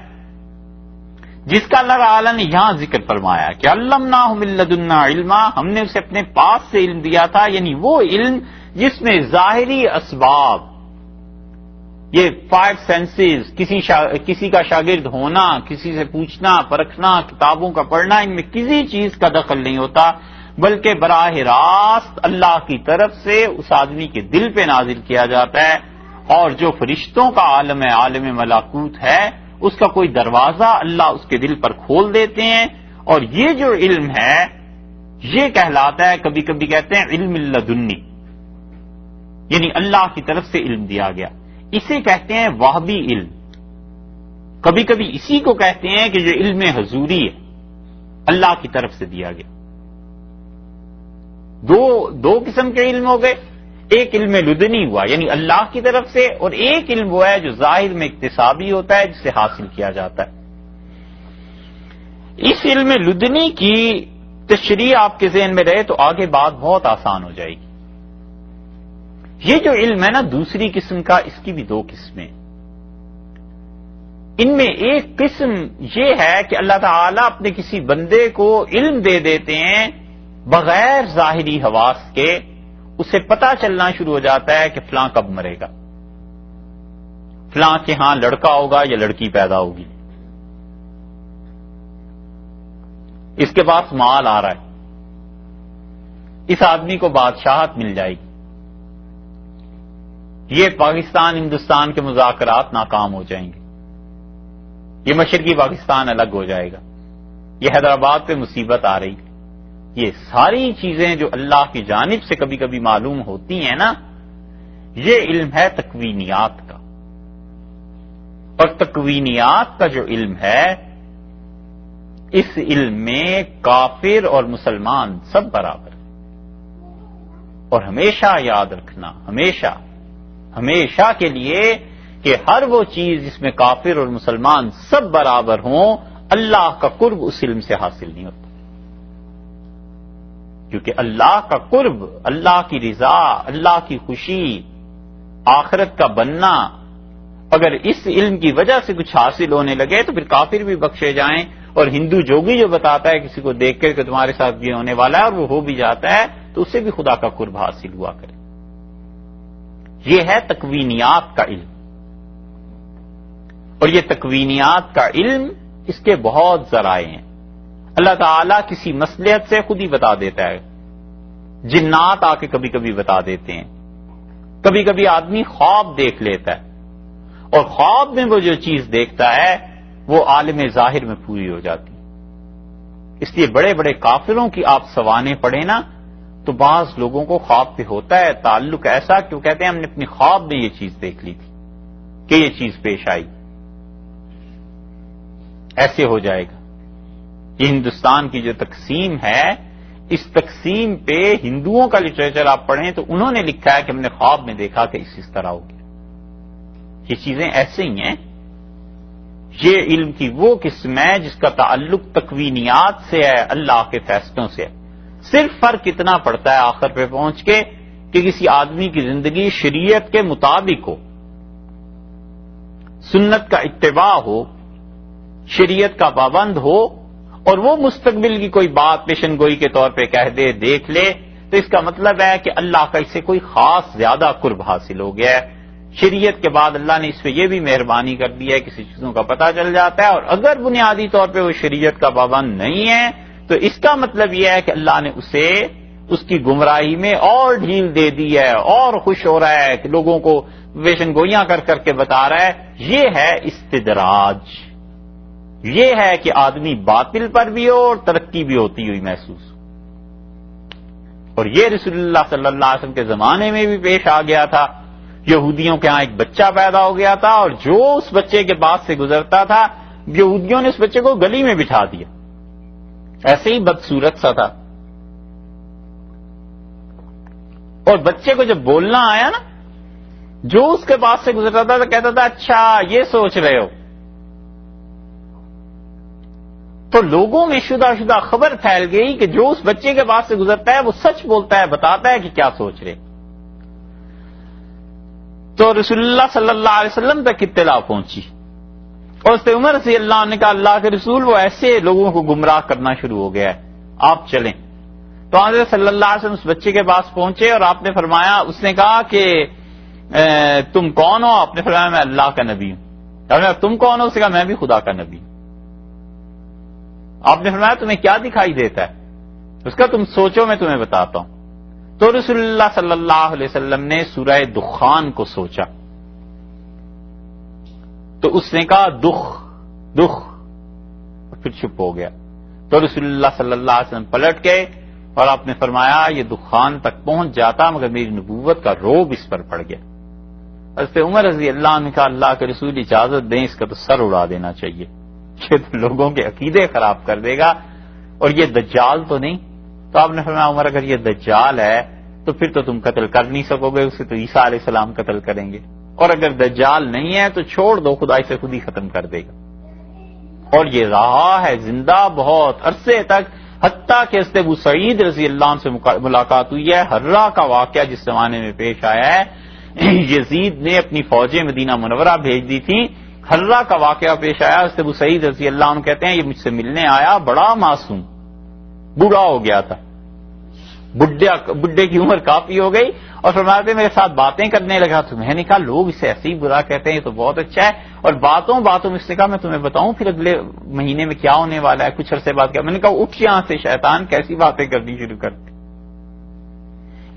جس کا اللہ تعالی نے یہاں ذکر فرمایا کہ علمناہ من لدنا علما، ہم نے اسے اپنے پاس سے علم دیا تھا، یعنی وہ علم جس میں ظاہری اسباب، یہ 5 سینسز، کسی کا شاگرد ہونا، کسی سے پوچھنا پرکھنا، کتابوں کا پڑھنا، ان میں کسی چیز کا دخل نہیں ہوتا، بلکہ براہ راست اللہ کی طرف سے اس آدمی کے دل پہ نازل کیا جاتا ہے. اور جو فرشتوں کا عالم ہے، عالم ملاکوت ہے، اس کا کوئی دروازہ اللہ اس کے دل پر کھول دیتے ہیں. اور یہ جو علم ہے یہ کہلاتا ہے، کبھی کبھی کہتے ہیں علم لدنی، یعنی اللہ کی طرف سے علم دیا گیا. اسے کہتے ہیں وہبی علم. کبھی کبھی اسی کو کہتے ہیں کہ جو علم حضوری ہے، اللہ کی طرف سے دیا گیا. دو قسم کے علم ہو گئے. ایک علم لدنی ہوا یعنی اللہ کی طرف سے، اور ایک علم وہ ہے جو ظاہر میں اکتسابی ہوتا ہے، جسے حاصل کیا جاتا ہے. اس علم لدنی کی تشریح آپ کے ذہن میں رہے تو آگے بات بہت آسان ہو جائے گی. یہ جو علم ہے نا دوسری قسم کا، اس کی بھی 2 قسمیں. ان میں ایک قسم یہ ہے کہ اللہ تعالیٰ اپنے کسی بندے کو علم دے دیتے ہیں بغیر ظاہری حواس کے، اسے پتہ چلنا شروع ہو جاتا ہے کہ فلاں کب مرے گا، فلاں کے ہاں لڑکا ہوگا یا لڑکی پیدا ہوگی، اس کے پاس مال آ رہا ہے، اس آدمی کو بادشاہت مل جائے گی، یہ پاکستان ہندوستان کے مذاکرات ناکام ہو جائیں گے، یہ مشرقی پاکستان الگ ہو جائے گا، یہ حیدرآباد پہ مصیبت آ رہی. یہ ساری چیزیں جو اللہ کی جانب سے کبھی کبھی معلوم ہوتی ہیں نا، یہ علم ہے تکوینیات کا. اور تکوینیات کا جو علم ہے، اس علم میں کافر اور مسلمان سب برابر ہیں. اور ہمیشہ یاد رکھنا، ہمیشہ کے لیے کہ ہر وہ چیز جس میں کافر اور مسلمان سب برابر ہوں، اللہ کا قرب اس علم سے حاصل نہیں ہوتا. کیونکہ اللہ کا قرب، اللہ کی رضا، اللہ کی خوشی، آخرت کا بننا، اگر اس علم کی وجہ سے کچھ حاصل ہونے لگے تو پھر کافر بھی بخشے جائیں اور ہندو جوگی جو بتاتا ہے کسی کو دیکھ کر کہ تمہارے ساتھ یہ ہونے والا ہے اور وہ ہو بھی جاتا ہے تو اسے بھی خدا کا قرب حاصل ہوا کرے. یہ ہے تکوینیات کا علم. اور یہ تکوینیات کا علم اس کے بہت ذرائع ہیں. اللہ تعالیٰ کسی مصلحت سے خود ہی بتا دیتا ہے. جنات آ کے کبھی کبھی بتا دیتے ہیں. کبھی کبھی آدمی خواب دیکھ لیتا ہے اور خواب میں وہ جو چیز دیکھتا ہے وہ عالم ظاہر میں پوری ہو جاتی. اس لیے بڑے بڑے کافروں کی آپ سوانح پڑھیں نا تو بعض لوگوں کو خواب پہ ہوتا ہے تعلق ایسا کہ وہ کہتے ہیں ہم نے اپنی خواب میں یہ چیز دیکھ لی تھی کہ یہ چیز پیش آئی. ایسے ہو جائے گا. یہ ہندوستان کی جو تقسیم ہے اس تقسیم پہ ہندوؤں کا لٹریچر آپ پڑھیں تو انہوں نے لکھا ہے کہ ہم نے خواب میں دیکھا کہ اس طرح ہو گیا. یہ چیزیں ایسے ہی ہیں. یہ علم کی وہ قسم ہے جس کا تعلق تکوینیات سے ہے, اللہ کے فیصلوں سے ہے. صرف فرق اتنا پڑتا ہے آخر پہ پہنچ کے کہ کسی آدمی کی زندگی شریعت کے مطابق ہو, سنت کا اتباع ہو, شریعت کا پابند ہو اور وہ مستقبل کی کوئی بات پیشن گوئی کے طور پہ کہہ دے دیکھ لے تو اس کا مطلب ہے کہ اللہ کا اس سے کوئی خاص زیادہ قرب حاصل ہو گیا ہے. شریعت کے بعد اللہ نے اس پہ یہ بھی مہربانی کر دی ہے کسی چیزوں کا پتہ چل جاتا ہے. اور اگر بنیادی طور پہ وہ شریعت کا پابند نہیں ہے تو اس کا مطلب یہ ہے کہ اللہ نے اسے اس کی گمراہی میں اور ڈھیل دے دی ہے اور خوش ہو رہا ہے کہ لوگوں کو پیشن گوئیاں کر کر کے بتا رہا ہے. یہ ہے استدراج. یہ ہے کہ آدمی باطل پر بھی ہو اور ترقی بھی ہوتی ہوئی محسوس ہو. اور یہ رسول اللہ صلی اللہ علیہ وسلم کے زمانے میں بھی پیش آ گیا تھا. یہودیوں کے ہاں ایک بچہ پیدا ہو گیا تھا اور جو اس بچے کے پاس سے گزرتا تھا یہودیوں نے اس بچے کو گلی میں بٹھا دیا. ایسے ہی بدصورت سا تھا. اور بچے کو جب بولنا آیا نا جو اس کے پاس سے گزرتا تھا تو کہتا تھا اچھا یہ سوچ رہے ہو. تو لوگوں میں شدہ خبر پھیل گئی کہ جو اس بچے کے پاس سے گزرتا ہے وہ سچ بولتا ہے, بتاتا ہے کہ کیا سوچ رہے. تو رسول اللہ صلی اللہ علیہ وسلم تک اطلاع پہنچی اور اس عمر رضی اللہ عنہ نے کہا اللہ کے رسول وہ ایسے لوگوں کو گمراہ کرنا شروع ہو گیا ہے, آپ چلیں. تو حضرت صلی اللہ علیہ وسلم اس بچے کے پاس پہنچے اور آپ نے فرمایا, اس نے کہا کہ تم کون ہو؟ آپ نے فرمایا میں اللہ کا نبی ہوں. تم کون ہو؟ اس نے کہا میں بھی خدا کا نبی ہوں. آپ نے فرمایا تمہیں کیا دکھائی دیتا ہے؟ اس کا تم سوچو میں تمہیں بتاتا ہوں. تو رسول اللہ صلی اللہ علیہ وسلم نے سورہ دخان کو سوچا تو اس نے کہا دخ دخ اور پھر چپ ہو گیا. تو رسول اللہ صلی اللہ علیہ وسلم پلٹ گئے اور آپ نے فرمایا یہ دخان تک پہنچ جاتا مگر میری نبوت کا روب اس پر پڑ گیا. حضرت عمر رضی اللہ عنہ کا اللہ کے رسول اجازت دیں اس کا تو سر اڑا دینا چاہیے, یہ تو لوگوں کے عقیدے خراب کر دے گا اور یہ دجال تو نہیں. تو آپ نے فرمایا عمر اگر یہ دجال ہے تو پھر تو تم قتل کر نہیں سکو گے, اسے تو عیسیٰ علیہ السلام قتل کریں گے, اور اگر دجال نہیں ہے تو چھوڑ دو خدا اسے خود ہی ختم کر دے گا. اور یہ رہا ہے زندہ بہت عرصے تک حتیٰ کہ حضرت ابو سعید رضی اللہ عنہ سے ملاقات ہوئی ہے. ہررا کا واقعہ جس زمانے میں پیش آیا ہے, یزید نے اپنی فوجیں مدینہ منورہ بھیج دی تھی, ہررا کا واقعہ پیش آیا. حضرت ابو سعید رضی اللہ عنہ کہتے ہیں یہ مجھ سے ملنے آیا بڑا معصوم, بوڑھا ہو گیا تھا, بڈھے کی عمر کافی ہو گئی, اور فرمایا تھے میرے ساتھ باتیں کرنے لگا. تو میں نے کہا لوگ اسے ایسے ہی برا کہتے ہیں یہ تو بہت اچھا ہے, اور باتوں میں اس نے کہا میں تمہیں بتاؤں پھر اگلے مہینے میں کیا ہونے والا ہے. کچھ عرصے بعد کیا, میں نے کہا اٹھ یہاں سے شیطان, کیسی باتیں کرنی شروع کرتے.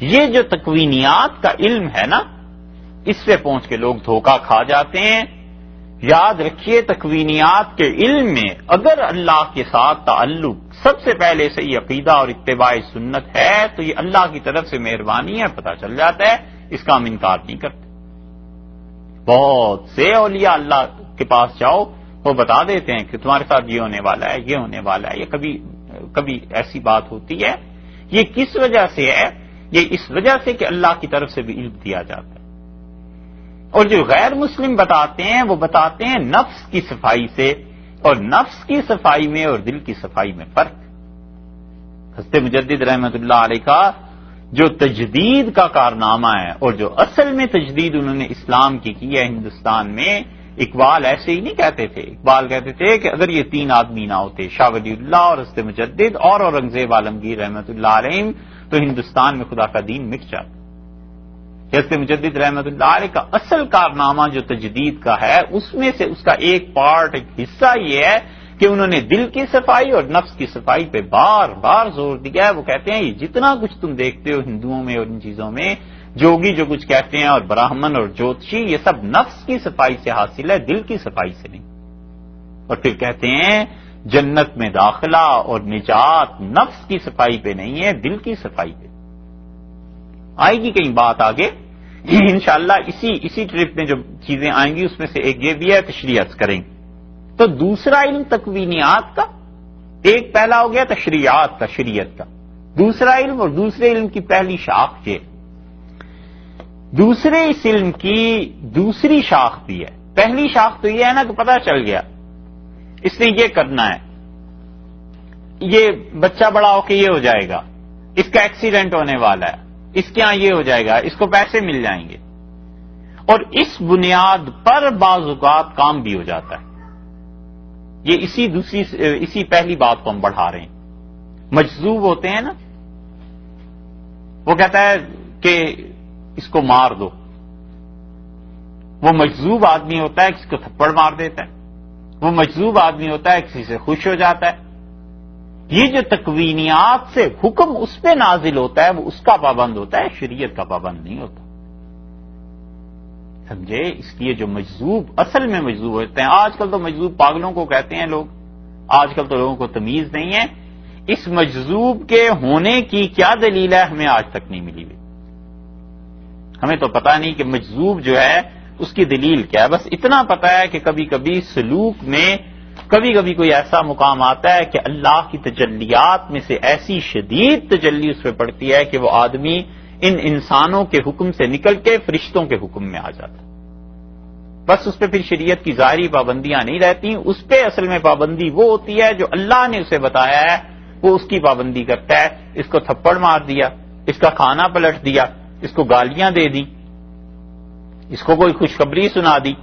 یہ جو تکوینیات کا علم ہے نا اس پہ پہنچ کے لوگ دھوکہ کھا جاتے ہیں. یاد رکھیے تکوینیات کے علم میں اگر اللہ کے ساتھ تعلق سب سے پہلے سے یہ عقیدہ اور اتباع سنت ہے تو یہ اللہ کی طرف سے مہربانی ہے, پتہ چل جاتا ہے, اس کا ہم انکار نہیں کرتے. بہت سے اولیاء اللہ کے پاس جاؤ وہ بتا دیتے ہیں کہ تمہارے ساتھ یہ ہونے والا ہے, یہ ہونے والا ہے. یہ کبھی ایسی بات ہوتی ہے. یہ کس وجہ سے ہے؟ یہ اس وجہ سے کہ اللہ کی طرف سے بھی علم دیا جاتا ہے. اور جو غیر مسلم بتاتے ہیں وہ بتاتے ہیں نفس کی صفائی سے, اور نفس کی صفائی میں اور دل کی صفائی میں فرق. حضرت مجدد رحمت اللہ علیہ کا جو تجدید کا کارنامہ ہے اور جو اصل میں تجدید انہوں نے اسلام کی ہے ہندوستان میں, اقبال ایسے ہی نہیں کہتے تھے، اقبال کہتے تھے کہ اگر یہ تین آدمی نہ ہوتے، شاہ ولی اللہ اور حضرت مجدد اور اورنگزیب عالمگیر رحمۃ اللہ علیہ، تو ہندوستان میں خدا کا دین مٹ جاتا۔ حضرت مجدد رحمۃ اللہ علیہ کا اصل کارنامہ جو تجدید کا ہے، اس میں سے اس کا ایک پارٹ، ایک حصہ یہ ہے کہ انہوں نے دل کی صفائی اور نفس کی صفائی پہ بار بار زور دیا ہے۔ وہ کہتے ہیں یہ جتنا کچھ تم دیکھتے ہو ہندوؤں میں اور ان چیزوں میں، جوگی جو کچھ کہتے ہیں اور براہمن اور جوتشی، یہ سب نفس کی صفائی سے حاصل ہے، دل کی صفائی سے نہیں۔ اور پھر کہتے ہیں جنت میں داخلہ اور نجات نفس کی صفائی پہ نہیں ہے، دل کی صفائی پہ۔ آئے گی کہیں بات آگے انشاءاللہ، اسی ٹرپ میں جو چیزیں آئیں گی اس میں سے ایک یہ بھی ہے، تشریح کریں گے۔ تو دوسرا علم تکوینیات کا، ایک پہلا ہو گیا تشریعات کا، شریعت کا، دوسرا علم اور دوسرے علم کی پہلی شاخ یہ، دوسرے اس علم کی دوسری شاخ بھی ہے۔ پہلی شاخ تو یہ ہے نا کہ پتہ چل گیا اس نے یہ کرنا ہے، یہ بچہ بڑا ہو کے یہ ہو جائے گا، اس کا ایکسیڈنٹ ہونے والا ہے، اس کے ہاں یہ ہو جائے گا، اس کو پیسے مل جائیں گے، اور اس بنیاد پر بعض اوقات کام بھی ہو جاتا ہے۔ یہ اسی پہلی بات کو ہم بڑھا رہے ہیں۔ مجذوب ہوتے ہیں نا، وہ کہتا ہے کہ اس کو مار دو، وہ مجذوب آدمی ہوتا ہے کسی کو تھپڑ مار دیتا ہے، وہ مجذوب آدمی ہوتا ہے کسی سے خوش ہو جاتا ہے۔ یہ جو تکوینیات سے حکم اس پہ نازل ہوتا ہے وہ اس کا پابند ہوتا ہے، شریعت کا پابند نہیں ہوتا، سمجھے؟ اس لیے جو مجذوب اصل میں مجذوب ہوتے ہیں، آج کل تو مجذوب پاگلوں کو کہتے ہیں لوگ، آج کل تو لوگوں کو تمیز نہیں ہے، اس مجذوب کے ہونے کی کیا دلیل ہے ہمیں آج تک نہیں ملی ہوئی۔ ہمیں تو پتہ نہیں کہ مجذوب جو ہے اس کی دلیل کیا ہے، بس اتنا پتہ ہے کہ کبھی کبھی سلوک میں کبھی کبھی کوئی ایسا مقام آتا ہے کہ اللہ کی تجلیات میں سے ایسی شدید تجلی اس پہ پڑتی ہے کہ وہ آدمی ان انسانوں کے حکم سے نکل کے فرشتوں کے حکم میں آ جاتا ہے۔ بس اس پہ پھر شریعت کی ظاہری پابندیاں نہیں رہتی، اس پہ اصل میں پابندی وہ ہوتی ہے جو اللہ نے اسے بتایا ہے، وہ اس کی پابندی کرتا ہے۔ اس کو تھپڑ مار دیا، اس کا کھانا پلٹ دیا، اس کو گالیاں دے دی، اس کو کوئی خوشخبری سنا دی،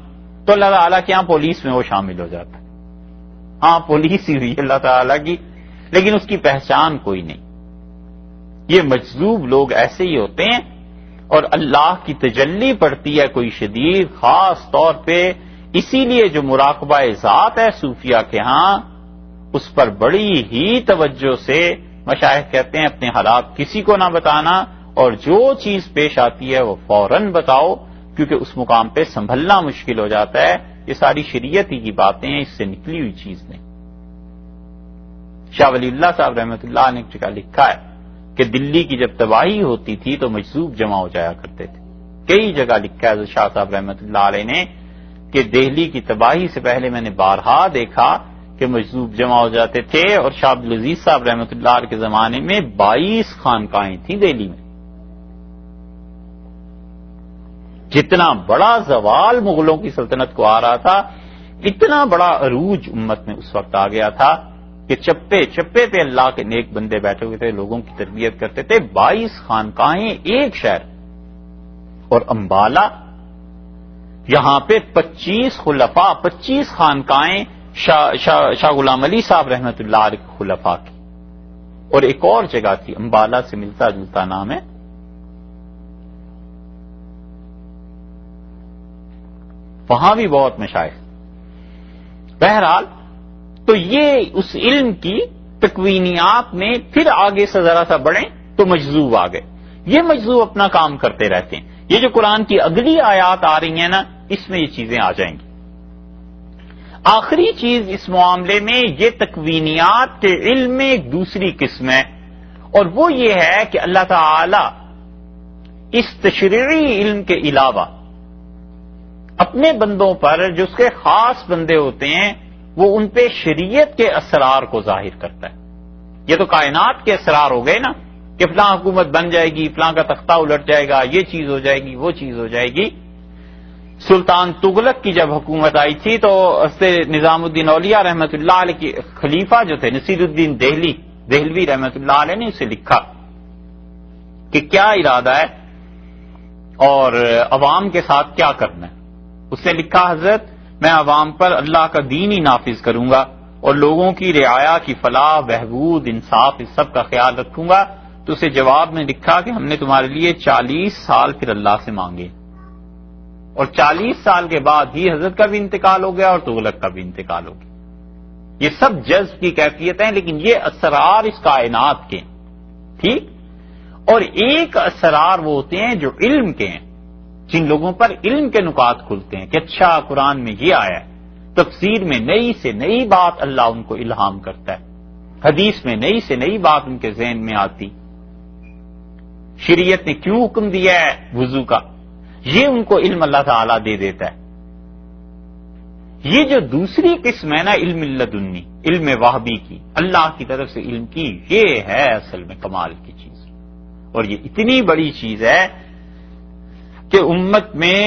تو اللہ تعالیٰ کے یہاں پولیس میں وہ شامل ہو جاتا ہے۔ ہاں پولیس ہی ہوئی اللہ تعالیٰ کی، لیکن اس کی پہچان کوئی نہیں۔ یہ مجذوب لوگ ایسے ہی ہوتے ہیں، اور اللہ کی تجلی پڑتی ہے کوئی شدید، خاص طور پہ اسی لیے جو مراقبہ ذات ہے صوفیہ کے ہاں، اس پر بڑی ہی توجہ سے مشائخ کہتے ہیں اپنے حالات کسی کو نہ بتانا، اور جو چیز پیش آتی ہے وہ فوراً بتاؤ، کیونکہ اس مقام پہ سنبھلنا مشکل ہو جاتا ہے۔ یہ ساری شریعت ہی کی باتیں ہیں، اس سے نکلی ہوئی چیز نہیں۔ شاہ ولی اللہ صاحب رحمۃ اللہ نے ایک جگہ لکھا ہے کہ دلی کی جب تباہی ہوتی تھی تو مجذوب جمع ہو جایا کرتے تھے۔ کئی جگہ لکھا ہے شاہ صاحب رحمۃ اللہ علیہ نے کہ دہلی کی تباہی سے پہلے میں نے بارہا دیکھا کہ مجذوب جمع ہو جاتے تھے، اور شاہ عبدالعزیز صاحب رحمۃ اللہ علیہ کے زمانے میں 22 خانقاہیں تھیں دہلی میں۔ جتنا بڑا زوال مغلوں کی سلطنت کو آ رہا تھا، اتنا بڑا عروج امت میں اس وقت آ گیا تھا کہ چپے چپے پہ اللہ کے نیک بندے بیٹھے ہوئے تھے، لوگوں کی تربیت کرتے تھے۔ 22 خانقاہیں ایک شہر، اور امبالہ یہاں پہ 25 خلفاء، 25 خانقاہیں شاہ غلام علی صاحب رحمۃ اللہ علیہ کے خلفاء کی۔ اور ایک اور جگہ تھی امبالہ سے ملتا جلتا نام ہے، وہاں بھی بہت مشائخ۔ بہرحال تو یہ اس علم کی تکوینیات میں پھر آگے سے ذرا سا بڑھیں تو مجذوب آ گئے۔ یہ مجذوب اپنا کام کرتے رہتے ہیں۔ یہ جو قرآن کی اگلی آیات آ رہی ہیں نا، اس میں یہ چیزیں آ جائیں گی۔ آخری چیز اس معاملے میں یہ تکوینیات کے علم میں ایک دوسری قسم ہے، اور وہ یہ ہے کہ اللہ تعالی اس تشریعی علم کے علاوہ اپنے بندوں پر جو اس کے خاص بندے ہوتے ہیں وہ ان پہ شریعت کے اسرار کو ظاہر کرتا ہے۔ یہ تو کائنات کے اسرار ہو گئے نا کہ فلاں حکومت بن جائے گی، فلاں کا تختہ الٹ جائے گا، یہ چیز ہو جائے گی، وہ چیز ہو جائے گی۔ سلطان تغلق کی جب حکومت آئی تھی تو نظام الدین اولیاء رحمۃ اللہ علیہ کے خلیفہ جو تھے نصیر الدین دہلوی رحمۃ اللہ علیہ نے اسے لکھا کہ کیا ارادہ ہے اور عوام کے ساتھ کیا کرنا ہے۔ اس نے لکھا حضرت میں عوام پر اللہ کا دین ہی نافذ کروں گا اور لوگوں کی رعایا کی فلاح بہبود انصاف اس سب کا خیال رکھوں گا. تو اسے جواب میں لکھا کہ ہم نے تمہارے لیے 40 سال پھر اللہ سے مانگے، اور 40 سال کے بعد ہی حضرت کا بھی انتقال ہو گیا اور تغلق کا بھی انتقال ہو گیا. یہ سب جذب کی کیفیت ہیں، لیکن یہ اسرار اس کائنات کے، ٹھیک. اور ایک اسرار وہ ہوتے ہیں جو علم کے ہیں، جن لوگوں پر علم کے نکات کھلتے ہیں کہ اچھا قرآن میں یہ آیا ہے، تفسیر میں نئی سے نئی بات اللہ ان کو الہام کرتا ہے، حدیث میں نئی سے نئی بات ان کے ذہن میں آتی، شریعت نے کیوں حکم دیا ہے وضو کا، یہ ان کو علم اللہ تعالیٰ دے دیتا ہے. یہ جو دوسری قسم ہے نا علم لدنی، علم وہبی کی، اللہ کی طرف سے علم کی، یہ ہے اصل میں کمال کی چیز. اور یہ اتنی بڑی چیز ہے کہ امت میں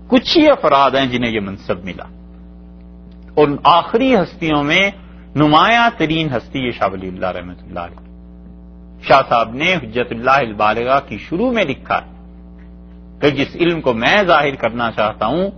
کچھ ہی افراد ہیں جنہیں یہ منصب ملا، اور آخری ہستیوں میں نمایاں ترین ہستی یہ شاہ ولی اللہ رحمۃ اللہ علیہ. شاہ صاحب نے حجت اللہ البالغہ کی شروع میں لکھا کہ جس علم کو میں ظاہر کرنا چاہتا ہوں،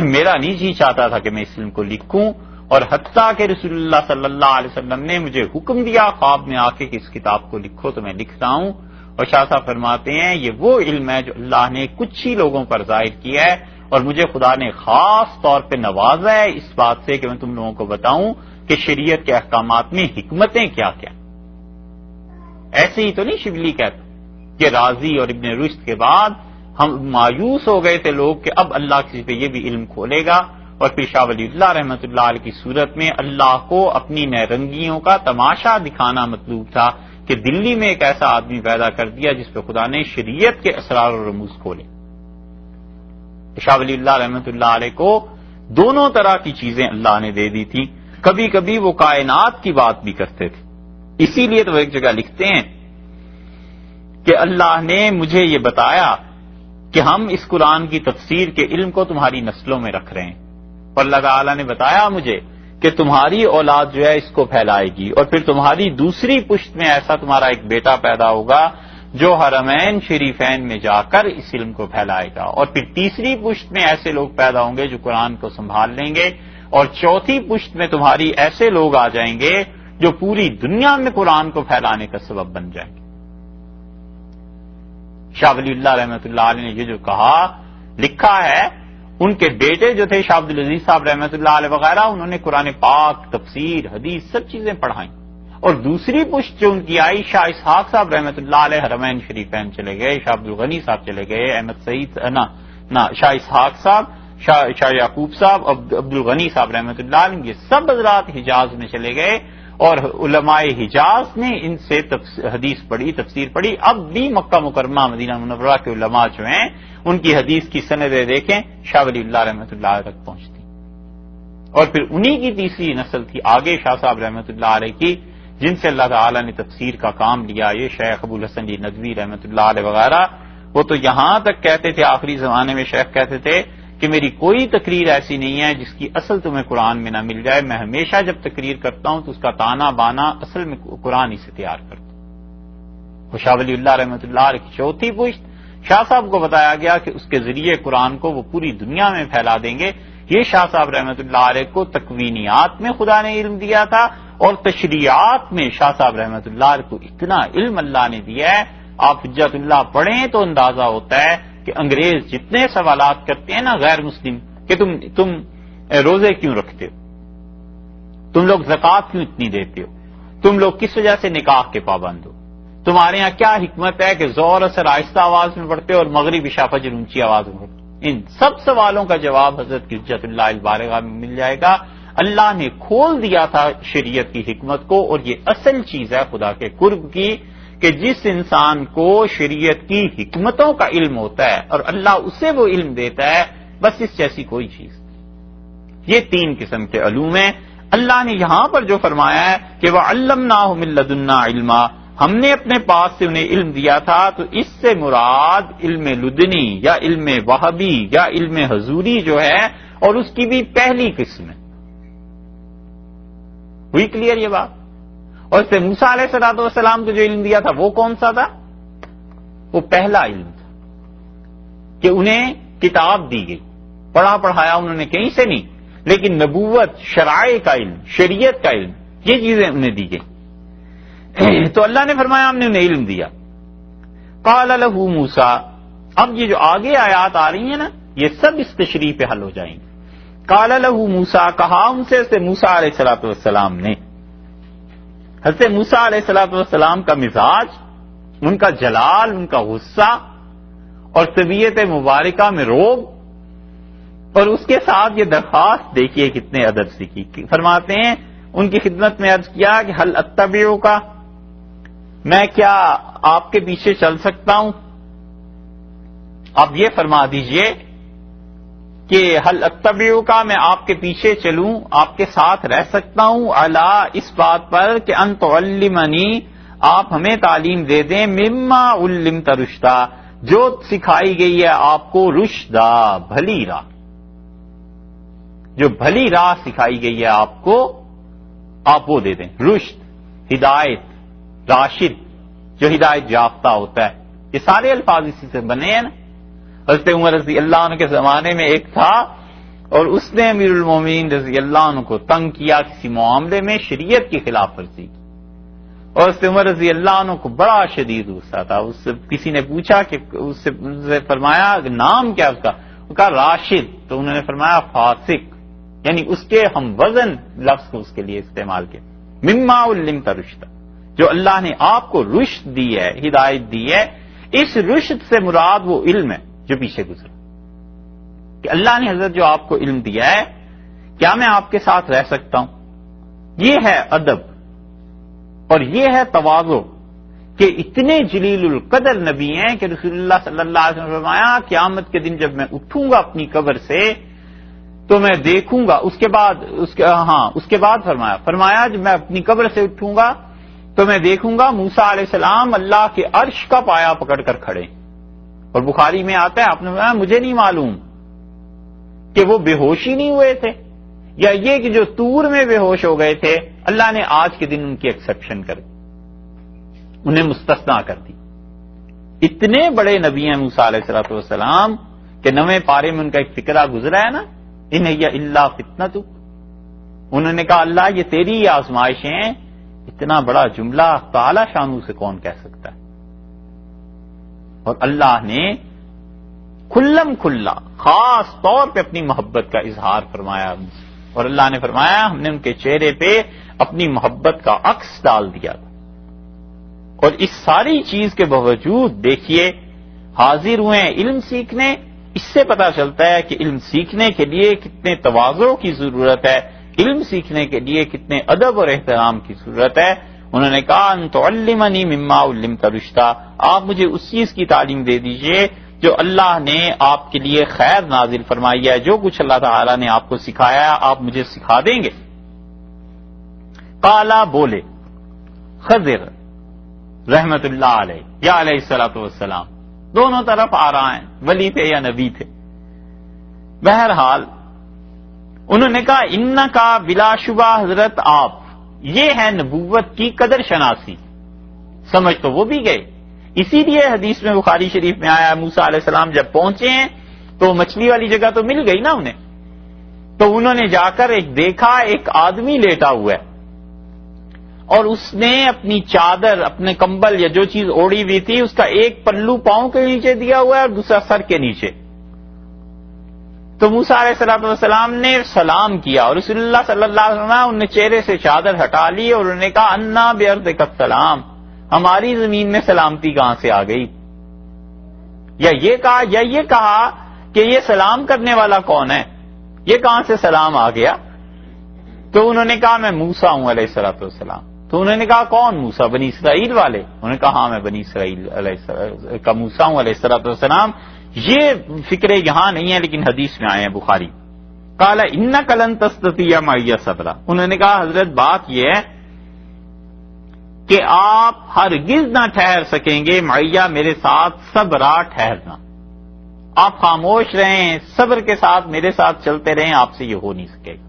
میرا نہیں جی چاہتا تھا کہ میں اس علم کو لکھوں، اور حتیٰ کہ رسول اللہ صلی اللہ علیہ وسلم نے مجھے حکم دیا خواب میں آ کے کہ اس کتاب کو لکھو تو میں لکھتا ہوں. اور شاہ صاحب فرماتے ہیں یہ وہ علم ہے جو اللہ نے کچھ ہی لوگوں پر ظاہر کیا ہے، اور مجھے خدا نے خاص طور پہ نوازا ہے اس بات سے کہ میں تم لوگوں کو بتاؤں کہ شریعت کے احکامات میں حکمتیں کیا کیا. ایسے ہی تو نہیں شبلی کہتا کہ راضی اور ابن رشد کے بعد ہم مایوس ہو گئے تھے لوگ کہ اب اللہ کسی پہ یہ بھی علم کھولے گا، اور پھر شاہ ولی اللہ رحمۃ اللہ علیہ کی صورت میں اللہ کو اپنی نیرنگیوں کا تماشا دکھانا مطلوب تھا کہ دلی میں ایک ایسا آدمی پیدا کر دیا جس پہ خدا نے شریعت کے اسرار و رموز کھولے. شاہ ولی اللہ رحمۃ اللہ علیہ کو دونوں طرح کی چیزیں اللہ نے دے دی تھی. کبھی کبھی وہ کائنات کی بات بھی کرتے تھے، اسی لیے تو وہ ایک جگہ لکھتے ہیں کہ اللہ نے مجھے یہ بتایا کہ ہم اس قرآن کی تفسیر کے علم کو تمہاری نسلوں میں رکھ رہے ہیں، اور اللہ تعالیٰ نے بتایا مجھے کہ تمہاری اولاد جو ہے اس کو پھیلائے گی، اور پھر تمہاری دوسری پشت میں ایسا تمہارا ایک بیٹا پیدا ہوگا جو حرمین شریفین میں جا کر اس علم کو پھیلائے گا، اور پھر تیسری پشت میں ایسے لوگ پیدا ہوں گے جو قرآن کو سنبھال لیں گے، اور چوتھی پشت میں تمہاری ایسے لوگ آ جائیں گے جو پوری دنیا میں قرآن کو پھیلانے کا سبب بن جائیں گے. شاہ ولی اللہ رحمۃ اللہ علیہ نے یہ جو کہا لکھا ہے، ان کے بیٹے جو تھے شاہ عبدالعزیز صاحب رحمۃ اللہ علیہ وغیرہ، انہوں نے قرآن پاک، تفسیر، حدیث سب چیزیں پڑھائیں. اور دوسری پشت جو ان کی آئی، شاہ اسحاق صاحب رحمۃ اللہ علیہ حرمین شریفین چلے گئے، شاہ عبدالغنی صاحب چلے گئے، احمد سعید شاہ اسحاق صاحب، شاہ یعقوب صاحب، عبدالغنی صاحب رحمۃ اللہ علیہ، یہ سب حضرات حجاز میں چلے گئے، اور علماء حجاز نے ان سے حدیث پڑھی، تفسیر پڑھی. اب بھی مکہ مکرمہ مدینہ منورہ کے علماء جو ہیں ان کی حدیث کی سندیں دیکھیں شاہ ولی اللہ رحمۃ اللہ علیہ تک پہنچتی. اور پھر انہی کی تیسری نسل تھی آگے شاہ صاحب رحمۃ اللہ علیہ کی، جن سے اللہ تعالیٰ نے تفسیر کا کام لیا. یہ شیخ ابو الحسن ندوی رحمۃ اللہ علیہ وغیرہ، وہ تو یہاں تک کہتے تھے، آخری زمانے میں شیخ کہتے تھے کہ میری کوئی تقریر ایسی نہیں ہے جس کی اصل تمہیں قرآن میں نہ مل جائے. میں ہمیشہ جب تقریر کرتا ہوں تو اس کا تانا بانا اصل میں قرآن ہی سے تیار کرتا ہوں. شاہ ولی اللہ رحمۃ اللہ علیہ کی چوتھی پشت شاہ صاحب کو بتایا گیا کہ اس کے ذریعے قرآن کو وہ پوری دنیا میں پھیلا دیں گے. یہ شاہ صاحب رحمۃ اللہ علیہ کو تکوینیات میں خدا نے علم دیا تھا، اور تشریعات میں شاہ صاحب رحمۃ اللہ علیہ کو اتنا علم اللہ نے دیا ہے. آپ حجت اللہ پڑھیں تو اندازہ ہوتا ہے کہ انگریز جتنے سوالات کرتے ہیں نا غیر مسلم کہ تم روزے کیوں رکھتے ہو، تم لوگ زکوٰۃ کیوں اتنی دیتے ہو، تم لوگ کس وجہ سے نکاح کے پابند ہو، تمہارے یہاں کیا حکمت ہے کہ زور اثر آہستہ آواز میں پڑھتے ہو اور مغرب عشاء فجر اونچی آواز میں پڑھتے ہو. ان سب سوالوں کا جواب حضرت کی حجت اللہ البالغہ میں مل جائے گا. اللہ نے کھول دیا تھا شریعت کی حکمت کو، اور یہ اصل چیز ہے خدا کے قرب کی کہ جس انسان کو شریعت کی حکمتوں کا علم ہوتا ہے اور اللہ اسے وہ علم دیتا ہے، بس اس جیسی کوئی چیز. یہ تین قسم کے علوم ہیں. اللہ نے یہاں پر جو فرمایا ہے کہ وَعَلَّمْنَاهُ مِن لَّدُنَّا عِلْمًا، ہم نے اپنے پاس سے انہیں علم دیا تھا، تو اس سے مراد علم لدنی یا علم وہبی یا علم حضوری جو ہے، اور اس کی بھی پہلی قسم ہے. ہوئی کلیئر یہ بات؟ اور اس سے موسیٰ علیہ السلام کو جو علم دیا تھا وہ کون سا تھا؟ وہ پہلا علم تھا کہ انہیں کتاب دی گئی، پڑھا پڑھایا انہوں نے کہیں سے نہیں، لیکن نبوت، شرائع کا علم، شریعت کا علم، یہ چیزیں انہیں دی گئی۔ تو اللہ نے فرمایا ہم نے انہیں علم دیا۔ قال لہ موسیٰ، اب یہ جو آگے آیات آ رہی ہیں نا، یہ سب اس تشریح پہ حل ہو جائیں گے۔ قال لہ موسیٰ، کہا ان سے حضرت موسیٰ علیہ السلام نے۔ حضرت موسیٰ علیہ السلام کا مزاج، ان کا جلال، ان کا غصہ اور طبیعت مبارکہ میں روب، اور اس کے ساتھ یہ درخواست دیکھیے کتنے ادب سے کی۔ فرماتے ہیں ان کی خدمت میں عرض کیا کہ حل اتبعک، میں کیا آپ کے پیچھے چل سکتا ہوں؟ آپ یہ فرما دیجئے کہ حل اتبعک، میں آپ کے پیچھے چلوں، آپ کے ساتھ رہ سکتا ہوں، علی، اس بات پر کہ ان تعلمنی، آپ ہمیں تعلیم دے دیں، مما علمت رشدا، جو سکھائی گئی ہے آپ کو، رشدا، بھلی راہ، جو بھلی راہ سکھائی گئی ہے آپ کو، آپ وہ دے دیں۔ رشد، ہدایت، راشد، جو ہدایت یافتہ ہوتا ہے، یہ سارے الفاظ اسی سے بنے ہیں نا۔ حضرت عمر رضی اللہ عنہ کے زمانے میں ایک تھا، اور اس نے امیر المومنین رضی اللہ عنہ کو تنگ کیا کسی معاملے میں، شریعت کی خلاف ورزی کی، اور حضرت عمر رضی اللہ عنہ کو بڑا شدید غصہ تھا۔ اس سے کسی نے پوچھا کہ اس سے فرمایا نام کیا اس کا؟ وہ کہا راشد، تو انہوں نے فرمایا فاسق، یعنی اس کے ہم وزن لفظ کو اس کے لیے استعمال کیا، مما علمت رشدا، جو اللہ نے آپ کو رشد دی ہے، ہدایت دی ہے۔ اس رشد سے مراد وہ علم ہے جو پیچھے گزرا، کہ اللہ نے حضرت جو آپ کو علم دیا ہے، کیا میں آپ کے ساتھ رہ سکتا ہوں؟ یہ ہے ادب اور یہ ہے تواضع، کہ اتنے جلیل القدر نبی ہیں کہ رسول اللہ صلی اللہ علیہ وسلم نے فرمایا قیامت کے دن جب میں اٹھوں گا اپنی قبر سے تو میں دیکھوں گا، اس کے بعد فرمایا جب میں اپنی قبر سے اٹھوں گا تو میں دیکھوں گا موسیٰ علیہ السلام اللہ کے عرش کا پایا پکڑ کر کھڑے، اور بخاری میں آتا ہے آپ نے فرمایا مجھے نہیں معلوم کہ وہ بے ہوشی نہیں ہوئے تھے یا یہ کہ جو طور میں بے ہوش ہو گئے تھے، اللہ نے آج کے دن ان کی ایکسپشن کر دی، انہیں مستثنا کر دی۔ اتنے بڑے نبی ہیں موسیٰ علیہ السلام کہ 9ویں پارے میں ان کا ایک فقرہ گزرا ہے نا، ان ہی الا فتنتک، انہوں نے کہا اللہ یہ تیری آزمائشیں ہیں۔ اتنا بڑا جملہ تعالی شانو سے کون کہہ سکتا ہے؟ اور اللہ نے کھلم کھلا خاص طور پہ اپنی محبت کا اظہار فرمایا، اور اللہ نے فرمایا ہم نے ان کے چہرے پہ اپنی محبت کا عکس ڈال دیا تھا۔ اور اس ساری چیز کے باوجود دیکھیے حاضر ہوئے علم سیکھنے، اس سے پتا چلتا ہے کہ علم سیکھنے کے لیے کتنے تواضع کی ضرورت ہے، علم سیکھنے کے لیے کتنے ادب اور احترام کی ضرورت ہے۔ انہوں نے کہا ان تعلمنی مما علمت رشدا، آپ مجھے اس چیز کی تعلیم دے دیجئے جو اللہ نے آپ کے لیے خیر نازل فرمائی ہے، جو کچھ اللہ تعالی نے آپ کو سکھایا ہے آپ مجھے سکھا دیں گے؟ قالا، بولے، خضر رحمت اللہ علیہ یا علیہ الصلوۃ والسلام، دونوں طرف آ رہا ہیں، ولی تھے یا نبی تھے۔ بہرحال انہوں نے کہا انکا، بلا شبہ حضرت آپ، یہ ہے نبوت کی قدر شناسی۔ سمجھ تو وہ بھی گئے، اسی لیے حدیث میں بخاری شریف میں آیا موسیٰ علیہ السلام جب پہنچے ہیں تو مچھلی والی جگہ تو مل گئی نا انہیں، تو انہوں نے جا کر دیکھا ایک آدمی لیٹا ہوا ہے، اور اس نے اپنی چادر، اپنے کمبل یا جو چیز اوڑی ہوئی تھی اس کا ایک پلو پاؤں کے نیچے دیا ہوا ہے اور دوسرا سر کے نیچے۔ تو موسیٰ علیہ السلام نے سلام کیا، اور رسول اللہ صلی اللہ علیہ وسلم انہوں نے چہرے سے چادر ہٹا لی اور انہوں نے کہا انا بِأَرْضِكَ السلام، ہماری زمین میں سلامتی کہاں سے آ گئی؟ یا یہ کہا کہ یہ سلام کرنے والا کون ہے، یہ کہاں سے سلام آ گیا؟ تو انہوں نے کہا میں موسیٰ ہوں علیہ السلام۔ تو انہوں نے کہا کون موسیٰ؟ بنی اسرائیل والے؟ انہوں نے کہا ہاں میں بنی اسرائیل کا موسیٰ ہوں علیہ السلام۔ یہ فکرے یہاں نہیں ہے لیکن حدیث میں آئے ہیں بخاری۔ قال انک لن تستطیع معی صبرا، انہوں نے کہا حضرت بات یہ ہے کہ آپ ہرگز نہ ٹھہر سکیں گے معیہ میرے ساتھ، صبرا ٹھہرنا، آپ خاموش رہیں، صبر کے ساتھ میرے ساتھ چلتے رہیں، آپ سے یہ ہو نہیں سکے گا۔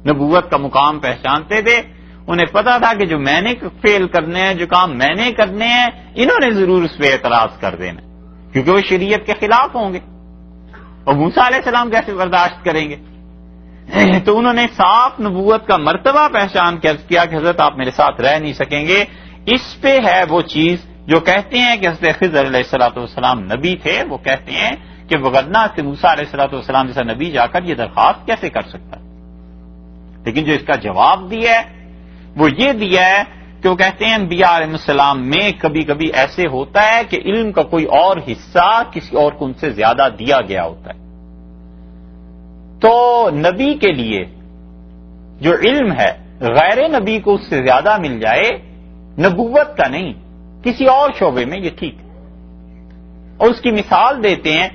نبوت کا مقام پہچانتے تھے، انہیں پتا تھا کہ جو میں نے فیل کرنے ہیں، جو کام میں نے کرنے ہیں، انہوں نے ضرور اس پہ اعتراض کر دینا کیونکہ وہ شریعت کے خلاف ہوں گے۔ اور موسیٰ علیہ السلام کیسے برداشت کریں گے؟ تو انہوں نے صاف نبوت کا مرتبہ پہچان کے عرض کیا کہ حضرت آپ میرے ساتھ رہ نہیں سکیں گے. اس پہ ہے وہ چیز جو کہتے ہیں کہ حضرت خضر علیہ الصلوۃ والسلام نبی تھے. وہ کہتے ہیں کہ وگرنہ سے موسیٰ علیہ الصلوۃ والسلام جیسا نبی جا کر یہ درخواست کیسے کر سکتا. لیکن جو اس کا جواب دیا ہے وہ یہ دیا ہے کہ وہ کہتے ہیں انبیاء علیہ السلام میں کبھی کبھی ایسے ہوتا ہے کہ علم کا کوئی اور حصہ کسی اور کو ان سے زیادہ دیا گیا ہوتا ہے. تو نبی کے لیے جو علم ہے غیر نبی کو اس سے زیادہ مل جائے، نبوت کا نہیں، کسی اور شعبے میں، یہ ٹھیک ہے. اور اس کی مثال دیتے ہیں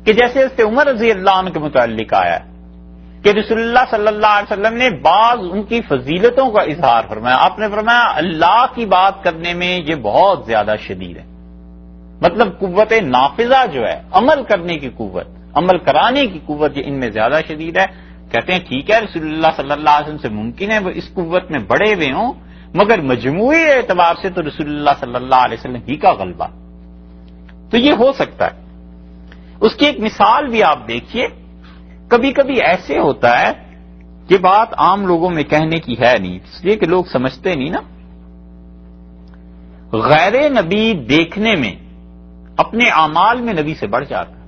کہ جیسے حضرت عمر رضی اللہ عنہ کے متعلق آیا ہے کہ رسول اللہ صلی اللہ علیہ وسلم نے بعض ان کی فضیلتوں کا اظہار فرمایا. آپ نے فرمایا اللہ کی بات کرنے میں یہ بہت زیادہ شدید ہے. مطلب قوت نافذہ جو ہے، عمل کرنے کی قوت، عمل کرانے کی قوت، یہ ان میں زیادہ شدید ہے. کہتے ہیں ٹھیک ہے، رسول اللہ صلی اللہ علیہ وسلم سے ممکن ہے وہ اس قوت میں بڑے ہوئے ہوں، مگر مجموعی اعتبار سے تو رسول اللہ صلی اللہ علیہ وسلم ہی کا غلبہ. تو یہ ہو سکتا ہے. اس کی ایک مثال بھی آپ دیکھیے. کبھی کبھی ایسے ہوتا ہے کہ بات عام لوگوں میں کہنے کی ہے نہیں، اس لیے کہ لوگ سمجھتے نہیں نا. غیر نبی دیکھنے میں اپنے اعمال میں نبی سے بڑھ جاتا ہے.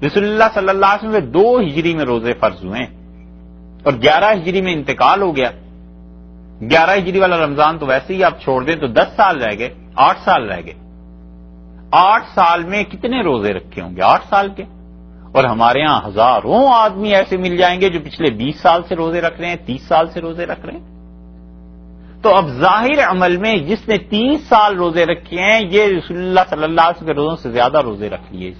رسول اللہ صلی اللہ علیہ وسلم 2 ہجری میں روزے فرض ہوئے اور 11 ہجری میں انتقال ہو گیا. 11 ہجری والا رمضان تو ویسے ہی آپ چھوڑ دیں تو 10 سال رہ گئے، 8 سال رہ گئے. 8 سال میں کتنے روزے رکھے ہوں گے؟ 8 سال کے. اور ہمارے ہاں ہزاروں آدمی ایسے مل جائیں گے جو پچھلے 20 سال سے روزے رکھ رہے ہیں، 30 سال سے روزے رکھ رہے ہیں. تو اب ظاہر عمل میں جس نے 30 سال روزے رکھے ہیں یہ رسول اللہ صلی اللہ علیہ وسلم کے روزوں سے زیادہ روزے رکھ لیے.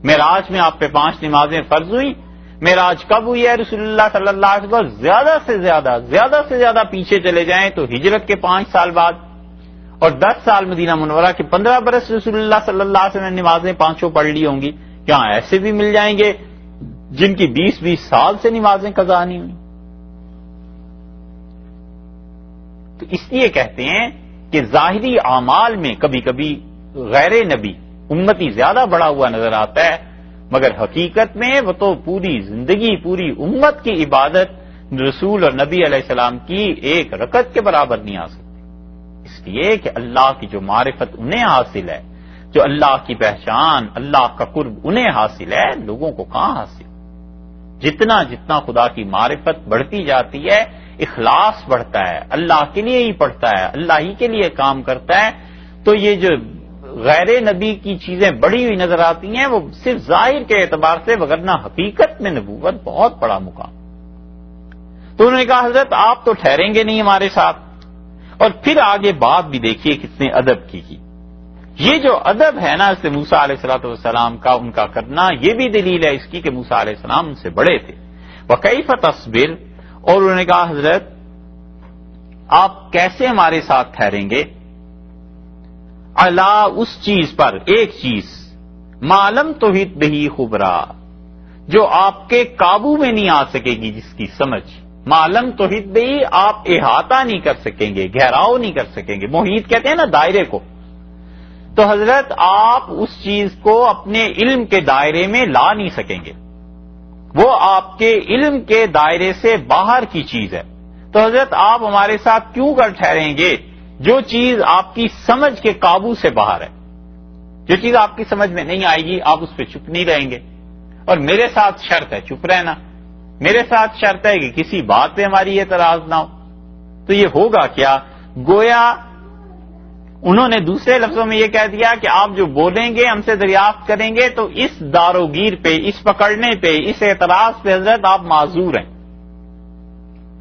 معراج میں آپ پہ 5 نمازیں فرض ہوئی. معراج کب ہوئی ہے رسول اللہ صلی اللہ علیہ وسلم؟ زیادہ سے زیادہ پیچھے چلے جائیں تو ہجرت کے 5 سال بعد، اور 10 سال مدینہ منورہ کے 15 برس رسول اللہ صلی اللہ علیہ وسلم نے نمازیں 5 پڑھ لی ہوں گی. یہاں ایسے بھی مل جائیں گے جن کی 20 سال سے نمازیں قضا نہیں ہوئی. تو اس لیے کہتے ہیں کہ ظاہری اعمال میں کبھی کبھی غیر نبی امتی زیادہ بڑا ہوا نظر آتا ہے، مگر حقیقت میں وہ تو پوری زندگی، پوری امت کی عبادت رسول اور نبی علیہ السلام کی ایک رکعت کے برابر نہیں آ سکتی. اس لیے کہ اللہ کی جو معرفت انہیں حاصل ہے، جو اللہ کی پہچان، اللہ کا قرب انہیں حاصل ہے، لوگوں کو کہاں حاصل. جتنا جتنا خدا کی معرفت بڑھتی جاتی ہے، اخلاص بڑھتا ہے، اللہ کے لیے ہی پڑھتا ہے، اللہ ہی کے لیے کام کرتا ہے. تو یہ جو غیر نبی کی چیزیں بڑی ہوئی نظر آتی ہیں وہ صرف ظاہر کے اعتبار سے، وگرنہ حقیقت میں نبوت بہت بڑا مقام. تو انہوں نے کہا حضرت آپ تو ٹھہریں گے نہیں ہمارے ساتھ. اور پھر آگے بات بھی دیکھیے کتنے ادب کی. یہ جو ادب ہے نا اس موسیٰ علیہ الصلوۃ والسلام کا، ان کا کرنا، یہ بھی دلیل ہے اس کی کہ موسیٰ علیہ السلام ان سے بڑے تھے. وکیف تصبر، اور انہوں نے کہا حضرت آپ کیسے ہمارے ساتھ ٹھہریں گے؟ اللہ اس چیز پر، ایک چیز معلوم توحید بہی خبرا، جو آپ کے قابو میں نہیں آ سکے گی، جس کی سمجھ معلوم توحید بہی، آپ احاطہ نہیں کر سکیں گے، گہراؤ نہیں کر سکیں گے. محیط کہتے ہیں نا دائرے کو. تو حضرت آپ اس چیز کو اپنے علم کے دائرے میں لا نہیں سکیں گے، وہ آپ کے علم کے دائرے سے باہر کی چیز ہے. تو حضرت آپ ہمارے ساتھ کیوں کر ٹھہریں گے جو چیز آپ کی سمجھ کے قابو سے باہر ہے؟ جو چیز آپ کی سمجھ میں نہیں آئے گی آپ اس پہ چپ نہیں رہیں گے. اور میرے ساتھ شرط ہے چپ رہنا، میرے ساتھ شرط ہے کہ کسی بات پہ ہماری اعتراض نہ ہو. تو یہ ہوگا کیا؟ گویا انہوں نے دوسرے لفظوں میں یہ کہہ دیا کہ آپ جو بولیں گے ہم سے دریافت کریں گے تو اس داروگیر پہ، اس پکڑنے پہ، اس اعتراض پہ حضرت آپ معذور ہیں.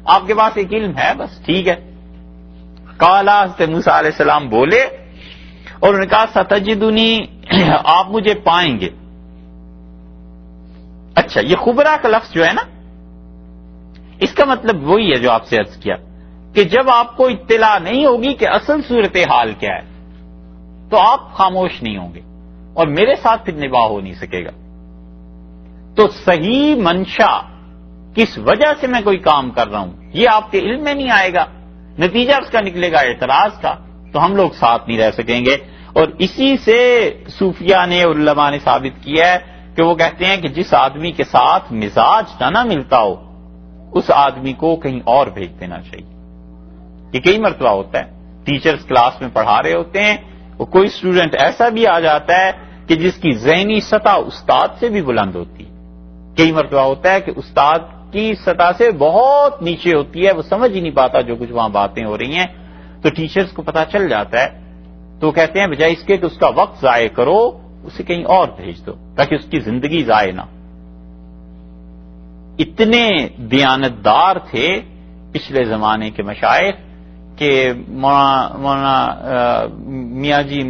آپ کے پاس ایک علم ہے، بس ٹھیک ہے. قالا حضرت موسیٰ علیہ السلام بولے اور انہوں نے کہا ستجدنی، آپ مجھے پائیں گے. اچھا، یہ خبرا کا لفظ جو ہے نا، اس کا مطلب وہی ہے جو آپ سے عرض کیا کہ جب آپ کو اطلاع نہیں ہوگی کہ اصل صورتحال کیا ہے تو آپ خاموش نہیں ہوں گے اور میرے ساتھ پھر نباہ ہو نہیں سکے گا. تو صحیح منشا، کس وجہ سے میں کوئی کام کر رہا ہوں، یہ آپ کے علم میں نہیں آئے گا، نتیجہ اس کا نکلے گا اعتراض کا، تو ہم لوگ ساتھ نہیں رہ سکیں گے. اور اسی سے صوفیہ نے اور علماء نے ثابت کیا ہے کہ وہ کہتے ہیں کہ جس آدمی کے ساتھ مزاج نہ ملتا ہو اس آدمی کو کہیں اور بھیج دینا چاہیے. یہ کئی مرتبہ ہوتا ہے، ٹیچرز کلاس میں پڑھا رہے ہوتے ہیں، وہ کوئی اسٹوڈنٹ ایسا بھی آ جاتا ہے کہ جس کی ذہنی سطح استاد سے بھی بلند ہوتی ہے. کئی مرتبہ ہوتا ہے کہ استاد کی سطح سے بہت نیچے ہوتی ہے، وہ سمجھ ہی نہیں پاتا جو کچھ وہاں باتیں ہو رہی ہیں، تو ٹیچرز کو پتا چل جاتا ہے، تو وہ کہتے ہیں بجائے اس کے کہ اس کا وقت ضائع کرو اسے کہیں اور بھیج دو تاکہ اس کی زندگی ضائع نہ. اتنے دیانتدار تھے پچھلے زمانے کے مشائخ کہ مولانا میاں جی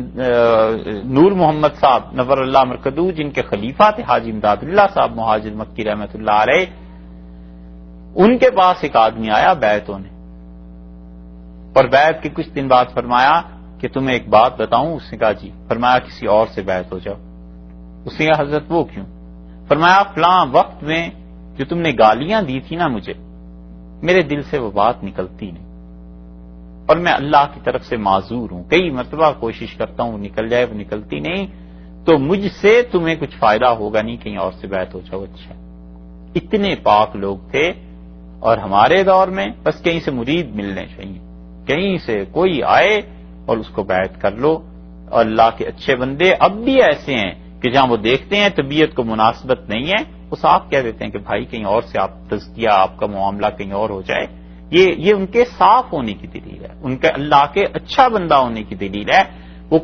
نور محمد صاحب نور اللہ مرکدو، جن کے خلیفہ تھے حاجی امداد اللہ صاحب مہاجر مکی رحمۃ اللہ علیہ، ان کے پاس ایک آدمی آیا بیعت ہونے، اور بیعت کے کچھ دن بعد فرمایا کہ تمہیں ایک بات بتاؤں. اس نے کہا جی. فرمایا کسی اور سے بیعت ہو جاؤ. اس نے کہا حضرت وہ کیوں؟ فرمایا فلاں وقت میں جو تم نے گالیاں دی تھی نا مجھے، میرے دل سے وہ بات نکلتی نہیں، اور میں اللہ کی طرف سے معذور ہوں، کئی مرتبہ کوشش کرتا ہوں وہ نکل جائے، وہ نکلتی نہیں، تو مجھ سے تمہیں کچھ فائدہ ہوگا نہیں، کہیں اور سے بیعت ہو جاؤ. اچھا. اتنے پاک لوگ تھے، اور ہمارے دور میں بس کہیں سے مرید ملنے چاہیے، کہیں سے کوئی آئے اور اس کو بیعت کر لو. اور اللہ کے اچھے بندے اب بھی ایسے ہیں کہ جہاں وہ دیکھتے ہیں طبیعت کو مناسبت نہیں ہے، وہ صاف کہہ دیتے ہیں کہ بھائی کہیں اور سے آپ تزکیہ، آپ کا معاملہ کہیں اور ہو جائے. یہ ان کے صاف ہونے کی دلیل ہے، ان کے اللہ کے اچھا بندہ ہونے کی دلیل ہے. وہ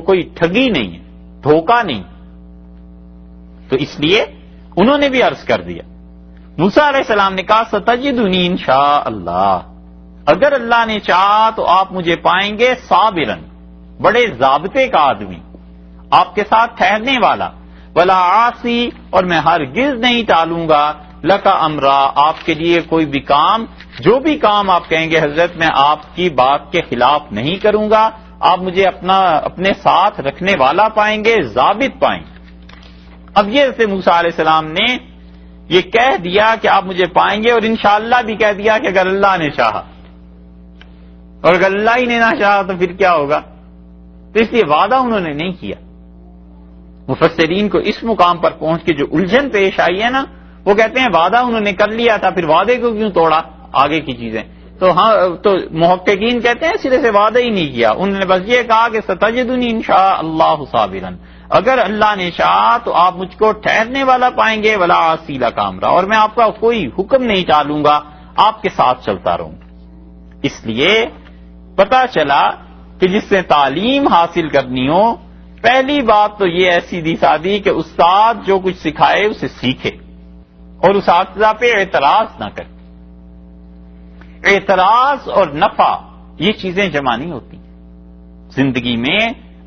کوئی ٹھگی نہیں ہے، دھوکہ نہیں. تو اس لیے انہوں نے بھی عرض کر دیا. موسیٰ علیہ السلام نے کہا ستجدنی انشاء اللہ، اگر اللہ نے چاہا تو آپ مجھے پائیں گے صابرن، بڑے ضابطے کا آدمی، آپ کے ساتھ ٹھہرنے والا، ولا عاصی، اور میں ہرگز نہیں ٹالوں گا، لکا امرا، آپ کے لیے کوئی بھی کام، جو بھی کام آپ کہیں گے حضرت میں آپ کی بات کے خلاف نہیں کروں گا، آپ مجھے اپنے ساتھ رکھنے والا پائیں گے، ضابط پائیں گے. اب یہ سے موسیٰ علیہ السلام نے یہ کہہ دیا کہ آپ مجھے پائیں گے، اور انشاءاللہ بھی کہہ دیا کہ اگر اللہ نے چاہا، اور اگر اللہ ہی نے نہ چاہا تو پھر کیا ہوگا. تو اس لیے وعدہ انہوں نے نہیں کیا. مفسرین کو اس مقام پر پہنچ کے جو الجھن پیش آئی ہے نا، وہ کہتے ہیں وعدہ انہوں نے کر لیا تھا، پھر وعدے کو کیوں توڑا آگے کی چیزیں. تو محققین کہتے ہیں سرے سے وعدہ ہی نہیں کیا، انہوں نے بس یہ کہا کہ ستجدنی انشاء اللہ صابرا، اگر اللہ نے چاہا تو آپ مجھ کو ٹھہرنے والا پائیں گے، ولا عاصی لک امرا، اور میں آپ کا کوئی حکم نہیں ٹالوں گا، آپ کے ساتھ چلتا رہوں گا. اس لیے پتا چلا کہ جس سے تعلیم حاصل کرنی ہو، پہلی بات تو یہ ہے سیدھی سادی کہ استاد جو کچھ سکھائے اسے سیکھے اور اس اساتذہ پہ اعتراض نہ کرے. اعتراض اور نفع یہ چیزیں جمع نہیں ہوتی. زندگی میں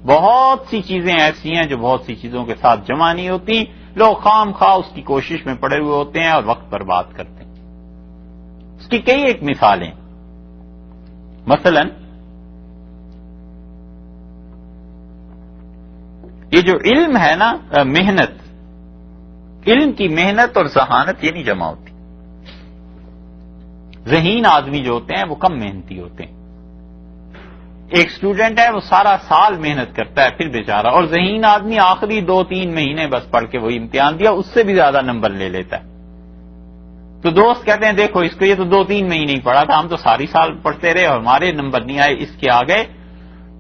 بہت سی چیزیں ایسی ہیں جو بہت سی چیزوں کے ساتھ جمع نہیں ہوتی. لوگ خام خواہ اس کی کوشش میں پڑے ہوئے ہوتے ہیں اور وقت برباد کرتے ہیں. اس کی کئی ایک مثالیں، مثلا یہ جو علم ہے نا، محنت، علم کی محنت اور ذہانت یہ نہیں جمع ہوتی. ذہین آدمی جو ہوتے ہیں وہ کم محنتی ہوتے ہیں. ایک سٹوڈنٹ ہے وہ سارا سال محنت کرتا ہے پھر بیچارہ، اور ذہین آدمی آخری 2-3 مہینے بس پڑھ کے وہی امتحان دیا، اس سے بھی زیادہ نمبر لے لیتا ہے. تو دوست کہتے ہیں دیکھو اس کو، یہ تو 2-3 مہینے ہی پڑھا تھا، ہم تو ساری سال پڑھتے رہے اور ہمارے نمبر نہیں آئے، اس کے آگے.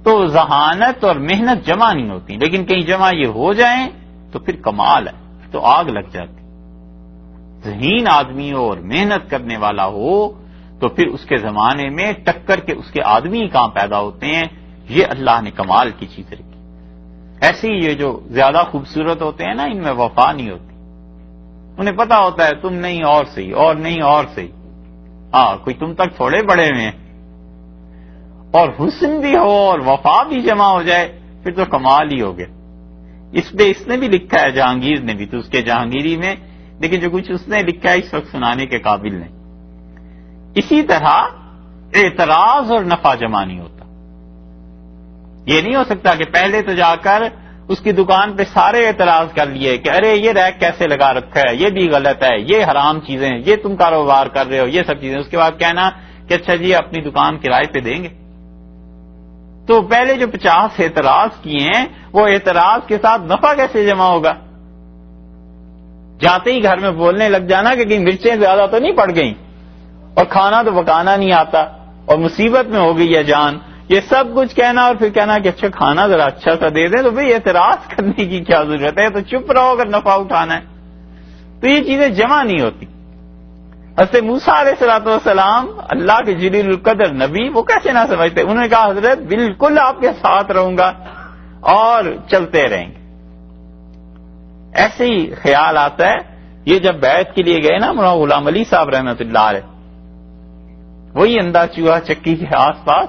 تو ذہانت اور محنت جمع نہیں ہوتی، لیکن کہیں جمع یہ ہو جائیں تو پھر کمال ہے، تو آگ لگ جاتی. ذہین آدمی ہو اور محنت کرنے والا ہو تو پھر اس کے زمانے میں ٹکر کے اس کے آدمی کہاں پیدا ہوتے ہیں. یہ اللہ نے کمال کی چیز رکھی. ایسے ہی یہ جو زیادہ خوبصورت ہوتے ہیں نا، ان میں وفا نہیں ہوتی. انہیں پتا ہوتا ہے تم نہیں اور صحیح، اور نہیں اور صحیح، ہاں کوئی تم تک تھوڑے بڑے ہوئے ہیں. اور حسن بھی ہو اور وفا بھی جمع ہو جائے پھر تو کمال ہی ہو گیا. اس پہ اس نے بھی لکھا ہے، جہانگیر نے بھی، تو اس کے جہانگیری میں، لیکن جو کچھ اس نے لکھا ہے اس وقت سنانے کے قابل نہیں. اسی طرح اعتراض اور نفع جمع نہیں ہوتا. یہ نہیں ہو سکتا کہ پہلے تو جا کر اس کی دکان پہ سارے اعتراض کر لیے کہ ارے یہ ریک کیسے لگا رکھا ہے، یہ بھی غلط ہے، یہ حرام چیزیں، یہ تم کاروبار کر رہے ہو، یہ سب چیزیں. اس کے بعد کہنا کہ اچھا جی اپنی دکان کرائے پہ دیں گے. تو پہلے جو 50 اعتراض کیے ہیں وہ اعتراض کے ساتھ نفع کیسے جمع ہوگا؟ جاتے ہی گھر میں بولنے لگ جانا کہ کہیں مرچیں زیادہ تو نہیں پڑ گئیں اور کھانا تو پکانا نہیں آتا اور مصیبت میں ہو گئی ہے جان، یہ سب کچھ کہنا اور پھر کہنا کہ اچھا کھانا ذرا اچھا سا دے دیں، تو بھئی اعتراض کرنے کی کیا ضرورت ہے؟ تو چپ رہو اگر نفع اٹھانا ہے۔ تو یہ چیزیں جمع نہیں ہوتی۔ حضرت موسیٰ علیہ السلام اللہ کے جلیل القدر نبی، وہ کیسے نہ سمجھتے؟ انہوں نے کہا حضرت بالکل آپ کے ساتھ رہوں گا اور چلتے رہیں گے۔ ایسے ہی خیال آتا ہے، یہ جب بیعت کے لیے گئے نا مولانا غلام علی صاحب رحمۃ اللہ علیہ، وہی اندھا چوہا چکی کے آس پاس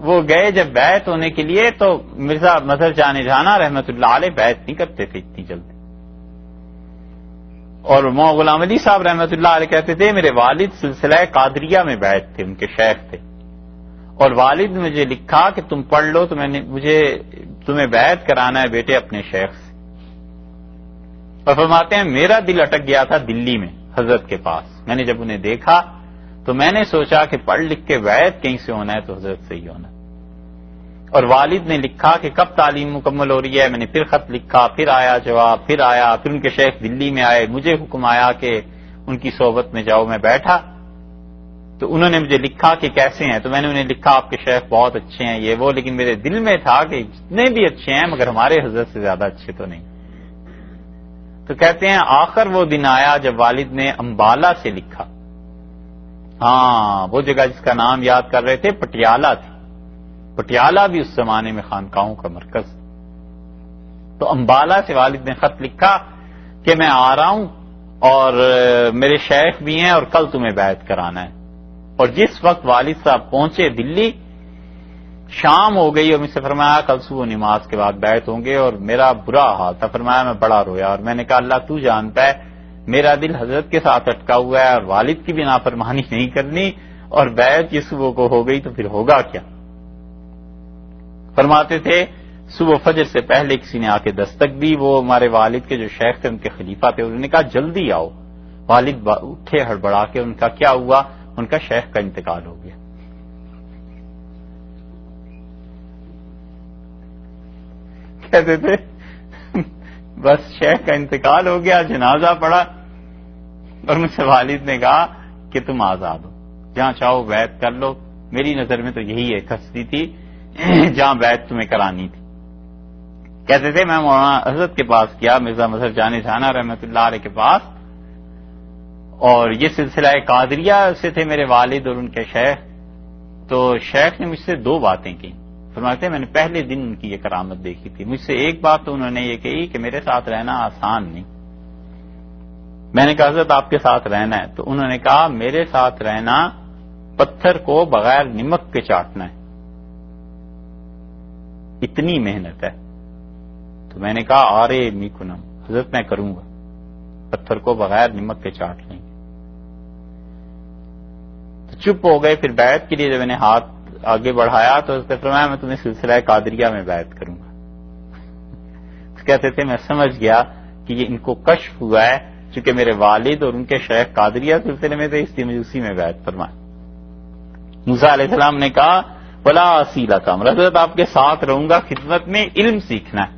وہ گئے جب بیعت ہونے کے لیے، تو مرزا مظہر جان جہاں رحمۃ اللہ علیہ بیعت نہیں کرتے تھے اتنی جلدی، اور مولانا غلام علی صاحب رحمۃ اللہ علیہ کہتے تھے میرے والد سلسلہ قادریہ میں بیعت تھے، ان کے شیخ تھے، اور والد نے مجھے لکھا کہ تم پڑھ لو تو مجھے تمہیں بیعت کرانا ہے بیٹے اپنے شیخ سے۔ اور فرماتے ہیں میرا دل اٹک گیا تھا دلی میں حضرت کے پاس، میں نے جب انہیں دیکھا تو میں نے سوچا کہ پڑھ لکھ کے بیعت کہیں سے ہونا ہے تو حضرت سے ہی ہونا ہے۔ اور والد نے لکھا کہ کب تعلیم مکمل ہو رہی ہے، میں نے پھر خط لکھا، پھر آیا جواب، پھر آیا، پھر ان کے شیخ دلی میں آئے، مجھے حکم آیا کہ ان کی صحبت میں جاؤ، میں بیٹھا تو انہوں نے مجھے لکھا کہ کیسے ہیں، تو میں نے انہیں لکھا آپ کے شیخ بہت اچھے ہیں یہ وہ، لیکن میرے دل میں تھا کہ جتنے بھی اچھے ہیں مگر ہمارے حضرت سے زیادہ اچھے تو نہیں۔ تو کہتے ہیں آخر وہ دن آیا جب والد نے امبالہ سے لکھا، ہاں وہ جگہ جس کا نام یاد کر رہے تھے پٹیالہ تھی، پٹیالہ بھی اس زمانے میں خانقاہوں کا مرکز، تو امبالہ سے والد نے خط لکھا کہ میں آ رہا ہوں اور میرے شیخ بھی ہیں اور کل تمہیں بیعت کرانا ہے۔ اور جس وقت والد صاحب پہنچے دلی، شام ہو گئی اور مجھ سے فرمایا کل صبح نماز کے بعد بیعت ہوں گے، اور میرا برا حال تھا، فرمایا میں بڑا رویا، اور میں نے کہا اللہ تو جانتا ہے میرا دل حضرت کے ساتھ اٹکا ہوا ہے اور والد کی بھی نافرمانی نہیں کرنی، اور بیعت یہ صبح کو ہو گئی تو پھر ہوگا کیا؟ فرماتے تھے صبح فجر سے پہلے کسی نے آ کے دستک دی، وہ ہمارے والد کے جو شیخ تھے ان کے خلیفہ تھے، انہوں نے کہا جلدی آؤ۔ والد اٹھے ہڑبڑا کے، ان کا کیا ہوا؟ ان کا شیخ کا انتقال ہو گیا۔ کہتے تھے بس شیخ کا انتقال ہو گیا، جنازہ پڑا، اور مجھ سے والد نے کہا کہ تم آزاد ہو، جہاں چاہو بیعت کر لو، میری نظر میں تو یہی ایک ہستی تھی جہاں بیعت تمہیں کرانی تھی۔ کہتے تھے میں مولانا حضرت کے پاس گیا، مرزا مظہر جان جہاں رحمۃ اللہ علیہ کے پاس، اور یہ سلسلہ قادریہ سے تھے میرے والد اور ان کے شیخ، تو شیخ نے مجھ سے 2 باتیں کی۔ فرماتے ہیں میں نے پہلے دن ان کی یہ کرامت دیکھی تھی، مجھ سے ایک بات تو انہوں نے یہ کہی کہ میرے ساتھ رہنا آسان نہیں۔ میں نے کہا حضرت آپ کے ساتھ رہنا ہے، تو انہوں نے کہا میرے ساتھ رہنا پتھر کو بغیر نمک کے چاٹنا ہے، اتنی محنت ہے۔ تو میں نے کہا آرے میکنم حضرت میں کروں گا، پتھر کو بغیر نمک کے چاٹ لیں گے۔ تو چپ ہو گئے۔ پھر بیعت کے لیے جب میں نے ہاتھ آگے بڑھایا تو حضرت نے فرمایا میں تمہیں سلسلہ قادریہ میں بیعت کروں گا۔ کہتے تھے میں سمجھ گیا کہ یہ ان کو کشف ہوا ہے، چونکہ میرے والد اور ان کے شیخ قادریہ سلسلے میں تھے، اس لیے مجھے اسی میں بیعت فرمایا۔ موسیٰ علیہ السلام نے کہا ولا اسیلکم، حضرت آپ کے ساتھ رہوں گا، خدمت میں علم سیکھنا ہے۔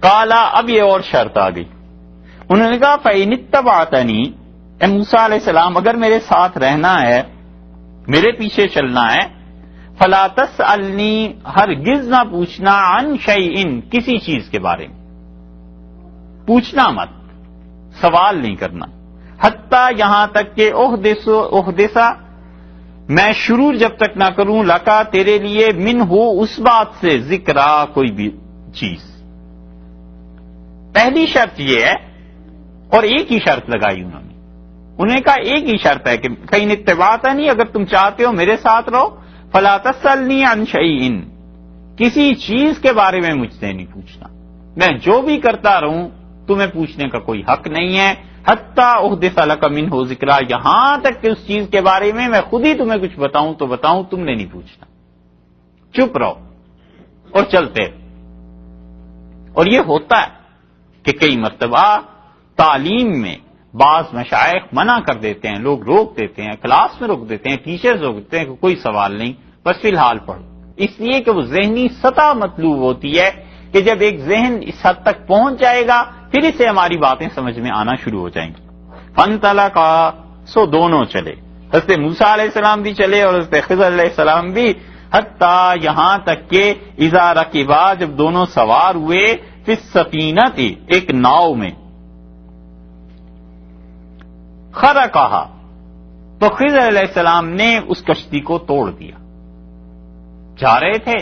قالا، اب یہ اور شرط آ گئی، انہوں نے کہا فَإِنِ اتَّبَعْتَنِی، اے موسیٰ علیہ السلام اگر میرے ساتھ رہنا ہے، میرے پیچھے چلنا ہے، فَلَا تَسْأَلْنِی، ہرگز نہ پوچھنا، عَنْ شَیْءٍ، کسی چیز کے بارے میں پوچھنا مت، سوال نہیں کرنا، حتیٰ یہاں تک کہ احدث، میں شروع جب تک نہ کروں، لکا تیرے لیے، منہ اس بات سے، ذکرہ کوئی بھی چیز۔ پہلی شرط یہ ہے، اور ایک ہی شرط لگائی انہوں نے کہا ایک ہی شرط ہے کہ کہیں اتباعتا نہیں، اگر تم چاہتے ہو میرے ساتھ رہو، فلا تسألنی عن شیء، کسی چیز کے بارے میں مجھ سے نہیں پوچھنا، میں جو بھی کرتا رہوں تمہیں پوچھنے کا کوئی حق نہیں ہے، حتیٰ احدث لک منہ ذکرہ، یہاں تک کہ اس چیز کے بارے میں میں خود ہی تمہیں کچھ بتاؤں تو بتاؤں، تم نے نہیں پوچھنا، چپ رہو اور چلتے۔ اور یہ ہوتا ہے کہ کئی مرتبہ تعلیم میں بعض مشائخ منع کر دیتے ہیں، لوگ روک دیتے ہیں، کلاس میں روک دیتے ہیں، ٹیچرز روک دیتے ہیں کہ کوئی سوال نہیں، بس فی الحال پڑھو، اس لیے کہ وہ ذہنی سطح مطلوب ہوتی ہے کہ جب ایک ذہن اس حد تک پہنچ جائے گا پھر اسے ہماری باتیں سمجھ میں آنا شروع ہو جائیں گی۔ فانطلقا، سو دونوں چلے، حضرت موسیٰ علیہ السلام بھی چلے اور حضرت خضر علیہ السلام بھی، حتیٰ یہاں تک کہ اذا رکبا، جب دونوں سوار ہوئے، فی السفینۃ، ایک ناؤ میں، خرقھا، تو خضر علیہ السلام نے اس کشتی کو توڑ دیا۔ جا رہے تھے،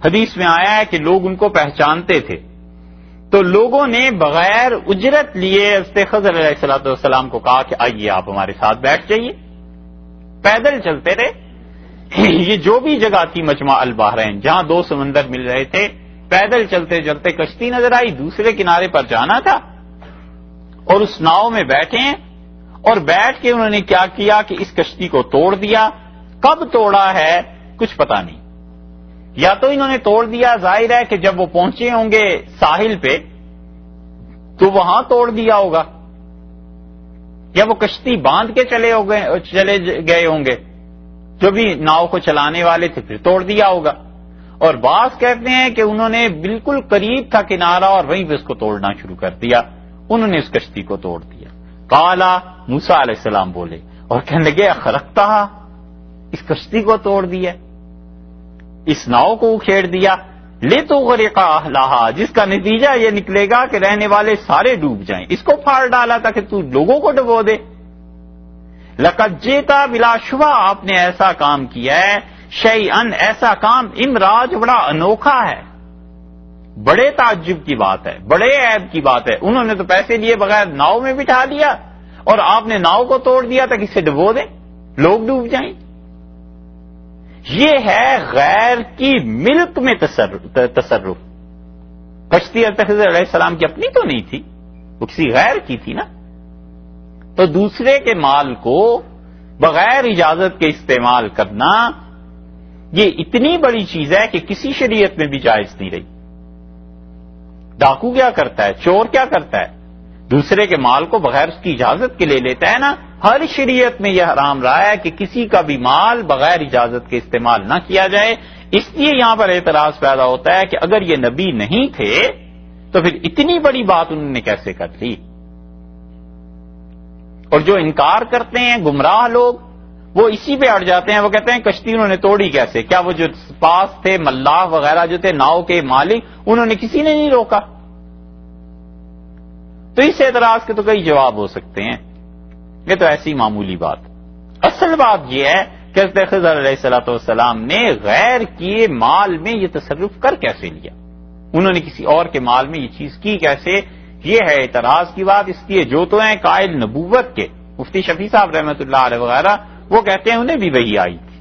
حدیث میں آیا ہے کہ لوگ ان کو پہچانتے تھے، تو لوگوں نے بغیر اجرت لیے حضرت خضر علیہ السلام کو کہا کہ آئیے آپ ہمارے ساتھ بیٹھ جائیے۔ پیدل چلتے رہے، یہ جو بھی جگہ تھی مجمع البحرین جہاں دو سمندر مل رہے تھے، پیدل چلتے چلتے کشتی نظر آئی، دوسرے کنارے پر جانا تھا اور اس ناؤ میں بیٹھے ہیں، اور بیٹھ کے انہوں نے کیا کیا کہ اس کشتی کو توڑ دیا۔ کب توڑا ہے کچھ پتا نہیں، یا تو انہوں نے توڑ دیا، ظاہر ہے کہ جب وہ پہنچے ہوں گے ساحل پہ تو وہاں توڑ دیا ہوگا، یا وہ کشتی باندھ کے چلے گئے ہوں گے، جو بھی ناؤ کو چلانے والے تھے، پھر توڑ دیا ہوگا۔ اور بعض کہتے ہیں کہ انہوں نے بالکل قریب تھا کنارہ اور وہیں پہ اس کو توڑنا شروع کر دیا، انہوں نے اس کشتی کو توڑ دیا۔ قالا، موسیٰ علیہ السلام بولے اور کہنے لگے اخرقتھا، اس کشتی کو توڑ دیا، اس ناؤ کو اکھیڑ دیا، لتغرق اہلھا، جس کا نتیجہ یہ نکلے گا کہ رہنے والے سارے ڈوب جائیں، اس کو پھاڑ ڈالا تھا کہ تو لوگوں کو ڈبو دے۔ لقد جئتا، بلا شبہ آپ نے ایسا کام کیا ہے، شیئن، ایسا کام، امراج، بڑا انوکھا ہے، بڑے تعجب کی بات ہے، بڑے عیب کی بات ہے۔ انہوں نے تو پیسے لیے بغیر ناؤ میں بٹھا لیا اور آپ نے ناؤ کو توڑ دیا تاکہ اسے ڈبو دیں، لوگ ڈوب جائیں۔ یہ ہے غیر کی ملک میں تصرف۔ کشتی حضرت خضر علیہ السلام کی اپنی تو نہیں تھی، وہ کسی غیر کی تھی نا، تو دوسرے کے مال کو بغیر اجازت کے استعمال کرنا یہ اتنی بڑی چیز ہے کہ کسی شریعت میں بھی جائز نہیں رہی۔ ڈاکو کیا کرتا ہے، چور کیا کرتا ہے، دوسرے کے مال کو بغیر اس کی اجازت کے لے لیتا ہے نا۔ ہر شریعت میں یہ حرام رہا ہے کہ کسی کا بھی مال بغیر اجازت کے استعمال نہ کیا جائے۔ اس لیے یہاں پر اعتراض پیدا ہوتا ہے کہ اگر یہ نبی نہیں تھے تو پھر اتنی بڑی بات انہوں نے کیسے کر لی۔ اور جو انکار کرتے ہیں گمراہ لوگ، وہ اسی پہ اڑ جاتے ہیں، وہ کہتے ہیں کشتی انہوں نے توڑی کیسے؟ کیا وہ جو پاس تھے ملاح وغیرہ جو تھے، ناؤ کے مالک، انہوں نے کسی نے نہیں روکا؟ تو اس اعتراض کے تو کئی جواب ہو سکتے ہیں، یہ تو ایسی معمولی بات۔ اصل بات یہ ہے کہ حضرت خضر علیہ السلام نے غیر کے مال میں یہ تصرف کر کیسے لیا، انہوں نے کسی اور کے مال میں یہ چیز کی کیسے؟ یہ ہے اعتراض کی بات۔ اس لیے جو تو ہیں قائل نبوت کے، مفتی شفیع صاحب رحمۃ اللہ علیہ وغیرہ، وہ کہتے ہیں انہیں بھی وحی آئی تھی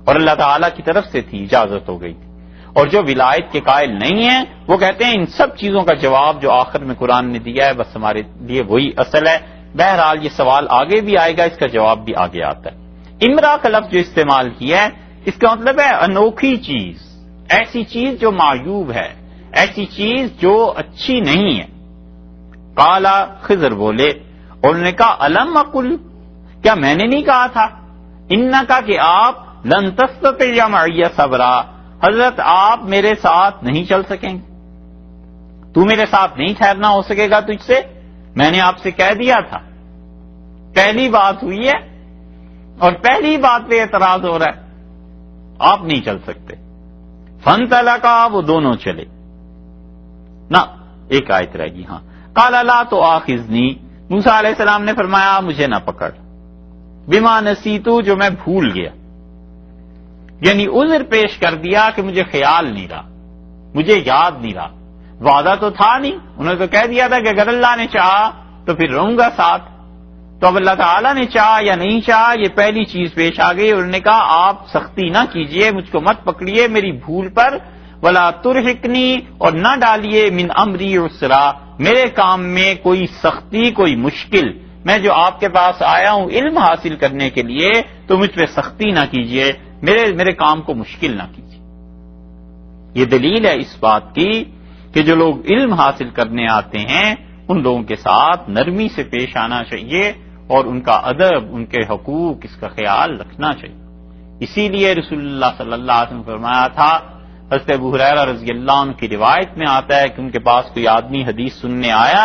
اور اللہ تعالی کی طرف سے تھی، اجازت ہو گئی تھی۔ اور جو ولایت کے قائل نہیں ہیں وہ کہتے ہیں ان سب چیزوں کا جواب جو آخر میں قرآن نے دیا ہے بس ہمارے لیے وہی اصل ہے۔ بہرحال یہ سوال آگے بھی آئے گا، اس کا جواب بھی آگے آتا ہے۔ امرا کا لفظ جو استعمال کیا ہے اس کا مطلب ہے انوکھی چیز، ایسی چیز جو معیوب ہے، ایسی چیز جو اچھی نہیں ہے۔ قالا، خضر بولے اور انہوں نے کہا الم اقل، کیا میں نے نہیں کہا تھا، انکا کہ آپ لن تستطیع معی صبرا، حضرت آپ میرے ساتھ نہیں چل سکیں گے، تو میرے ساتھ نہیں ٹھہرنا ہو سکے گا تجھ سے، میں نے آپ سے کہہ دیا تھا۔ پہلی بات ہوئی ہے اور پہلی بات پہ اعتراض ہو رہا ہے، آپ نہیں چل سکتے۔ فانطلقا، وہ دونوں چلے نہ، ایک آیت رہ گئی، ہاں، قال لا تؤاخذنی، موسیٰ علیہ السلام نے فرمایا مجھے نہ پکڑ، بما نسیتو، جو میں بھول گیا، یعنی عذر پیش کر دیا کہ مجھے خیال نہیں رہا، مجھے یاد نہیں رہا، وعدہ تو تھا نہیں، انہوں نے تو کہہ دیا تھا کہ اگر اللہ نے چاہا تو پھر رہوں گا ساتھ، تو اب اللہ تعالیٰ نے چاہا یا نہیں چاہا یہ پہلی چیز پیش آ گئی۔ انہوں نے کہا آپ سختی نہ کیجئے، مجھ کو مت پکڑیے میری بھول پر، ولا ترہقنی، اور نہ ڈالیے من امری عسرا، میرے کام میں کوئی سختی، کوئی مشکل، میں جو آپ کے پاس آیا ہوں علم حاصل کرنے کے لیے تو مجھ پہ سختی نہ کیجئے، میرے کام کو مشکل نہ کیجئے۔ یہ دلیل ہے اس بات کی کہ جو لوگ علم حاصل کرنے آتے ہیں ان لوگوں کے ساتھ نرمی سے پیش آنا چاہیے اور ان کا ادب، ان کے حقوق، اس کا خیال رکھنا چاہیے۔ اسی لیے رسول اللہ صلی اللہ علیہ وسلم فرمایا تھا، حضرت ابو ہریرہ رضی اللہ عنہ کی روایت میں آتا ہے کہ ان کے پاس کوئی آدمی حدیث سننے آیا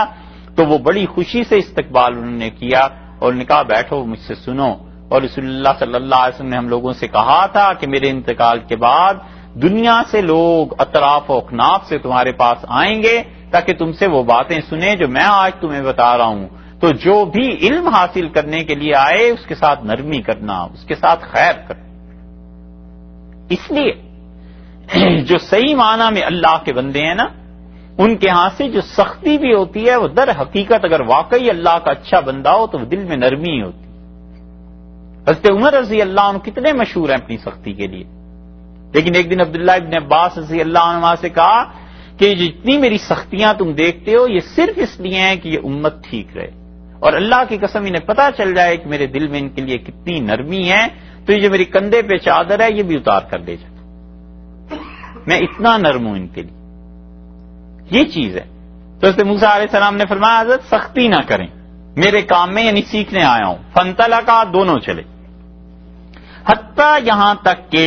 تو وہ بڑی خوشی سے استقبال انہوں نے کیا اور نے کہا بیٹھو مجھ سے سنو. اور رسول اللہ صلی اللہ علیہ وسلم نے ہم لوگوں سے کہا تھا کہ میرے انتقال کے بعد دنیا سے لوگ اطراف و اکناف سے تمہارے پاس آئیں گے تاکہ تم سے وہ باتیں سنیں جو میں آج تمہیں بتا رہا ہوں. تو جو بھی علم حاصل کرنے کے لیے آئے اس کے ساتھ نرمی کرنا، اس کے ساتھ خیر کرنا. اس لیے جو صحیح معنی میں اللہ کے بندے ہیں نا، ان کے ہاں سے جو سختی بھی ہوتی ہے وہ در حقیقت اگر واقعی اللہ کا اچھا بندہ ہو تو دل میں نرمی ہی ہوتی. حضرت عمر رضی اللہ عنہ کتنے مشہور ہیں اپنی سختی کے لیے، لیکن ایک دن عبداللہ ابن عباس رضی اللہ عنہ سے کہا کہ جتنی میری سختیاں تم دیکھتے ہو یہ صرف اس لیے ہیں کہ یہ امت ٹھیک رہے، اور اللہ کی قسم انہیں پتا چل جائے کہ میرے دل میں ان کے لیے کتنی نرمی ہے تو یہ جو میری کندھے پہ چادر ہے یہ بھی اتار کر دے جاتا، میں اتنا نرم ہوں ان کے لیے. یہ چیز ہے. تو حضرت موسیٰ علیہ السلام نے فرمایا حضرت سختی نہ کریں، میرے کام میں یعنی سیکھنے آیا ہوں. فانطلقا، دونوں چلے، حتیٰ یہاں تک کہ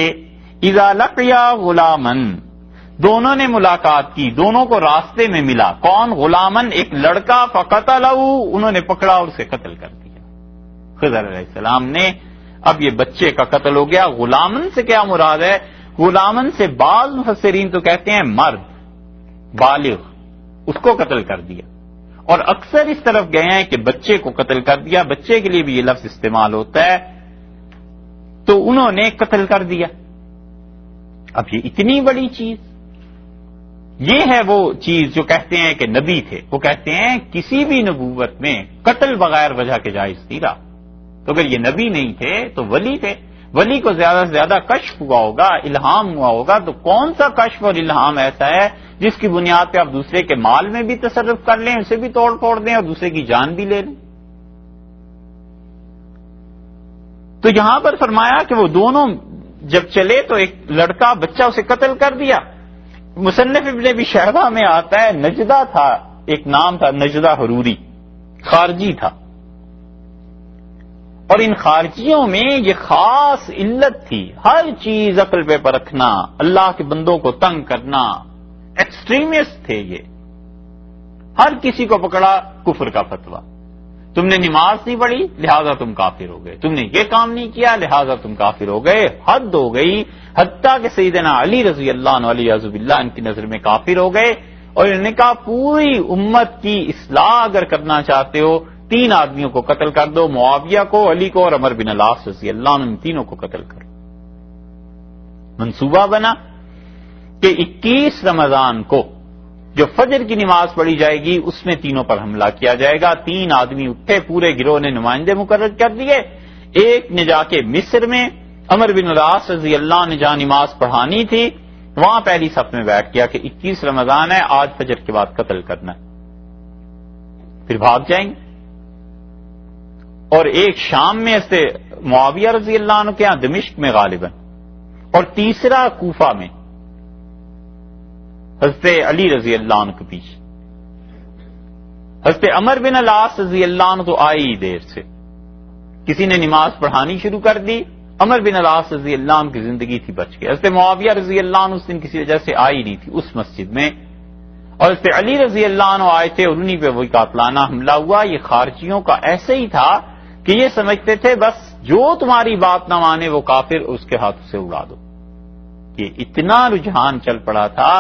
اذا لقیا غلامن، دونوں نے ملاقات کی، دونوں کو راستے میں ملا. کون؟ غلامن، ایک لڑکا. فقتلہ، انہوں نے پکڑا اور اسے قتل کر دیا. خضر علیہ السلام نے، اب یہ بچے کا قتل ہو گیا. غلامن سے کیا مراد ہے؟ غلامن سے بعض مفسرین تو کہتے ہیں مرد بالغ، اس کو قتل کر دیا، اور اکثر اس طرف گئے ہیں کہ بچے کو قتل کر دیا. بچے کے لیے بھی یہ لفظ استعمال ہوتا ہے. تو انہوں نے قتل کر دیا. اب یہ اتنی بڑی چیز، یہ ہے وہ چیز جو کہتے ہیں کہ نبی تھے. وہ کہتے ہیں کسی بھی نبوت میں قتل بغیر وجہ کے جائز نہیں رہا. تو اگر یہ نبی نہیں تھے تو ولی تھے. ولی کو زیادہ سے زیادہ کشف ہوا ہوگا، الہام ہوا ہوگا. تو کون سا کشف اور الہام ایسا ہے جس کی بنیاد پہ آپ دوسرے کے مال میں بھی تصرف کر لیں، اسے بھی توڑ پھوڑ دیں اور دوسرے کی جان بھی لے لیں؟ تو یہاں پر فرمایا کہ وہ دونوں جب چلے تو ایک لڑکا بچہ اسے قتل کر دیا. مصنف ابن ابی شیبہ میں آتا ہے نجدہ تھا، ایک نام تھا نجدہ حروری، خارجی تھا. اور ان خارجیوں میں یہ خاص علت تھی، ہر چیز عقل پہ پرکھنا، اللہ کے بندوں کو تنگ کرنا. ایکسٹریمسٹ تھے یہ. ہر کسی کو پکڑا کفر کا فتویٰ. تم نے نماز نہیں پڑھی لہذا تم کافر ہو گئے، تم نے یہ کام نہیں کیا لہذا تم کافر ہو گئے. حد ہو گئی، حتیٰ کہ سیدنا علی رضی اللہ عنہ علیہ باللہ ان کی نظر میں کافر ہو گئے. اور انہوں نے کہا پوری امت کی اصلاح اگر کرنا چاہتے ہو 3 آدمیوں کو قتل کر دو، معاویہ کو، علی کو اور عمر بن العاص رضی اللہ عنہ، ان تینوں کو قتل کرو. منصوبہ بنا کہ 21 رمضان کو جو فجر کی نماز پڑھی جائے گی اس میں تینوں پر حملہ کیا جائے گا. 3 آدمی اٹھے، پورے گروہ نے نمائندے مقرر کر دیے. ایک نے جا کے مصر میں عمر بن العاص رضی اللہ عنہ نے جہاں نماز پڑھانی تھی وہاں پہلی صف میں بیٹھ گیا کہ 21 رمضان ہے، آج فجر کے بعد قتل کرنا ہے، پھر بھاگ جائیں گے. اور ایک شام میں سے معاویہ رضی اللہ عنہ کے یہاں دمشق میں غالباً، اور تیسرا کوفہ میں حضرت علی رضی اللہ عنہ کے پیچھے. حضرت عمر بن العاص رضی اللہ عنہ تو آئی ہی دیر سے، کسی نے نماز پڑھانی شروع کر دی. عمر بن العاص رضی اللہ عنہ کی زندگی تھی بچ گئی. حضرت معاویہ رضی اللہ عنہ اس دن کسی وجہ سے آئی نہیں تھی اس مسجد میں، اور حضرت علی رضی اللہ عنہ آئے تھے اور انہی پہ وہی قاتلانہ حملہ ہوا. یہ خارجیوں کا ایسے ہی تھا کہ یہ سمجھتے تھے بس جو تمہاری بات نہ مانے وہ کافر، اس کے ہاتھوں سے اڑا دو. یہ اتنا رجحان چل پڑا تھا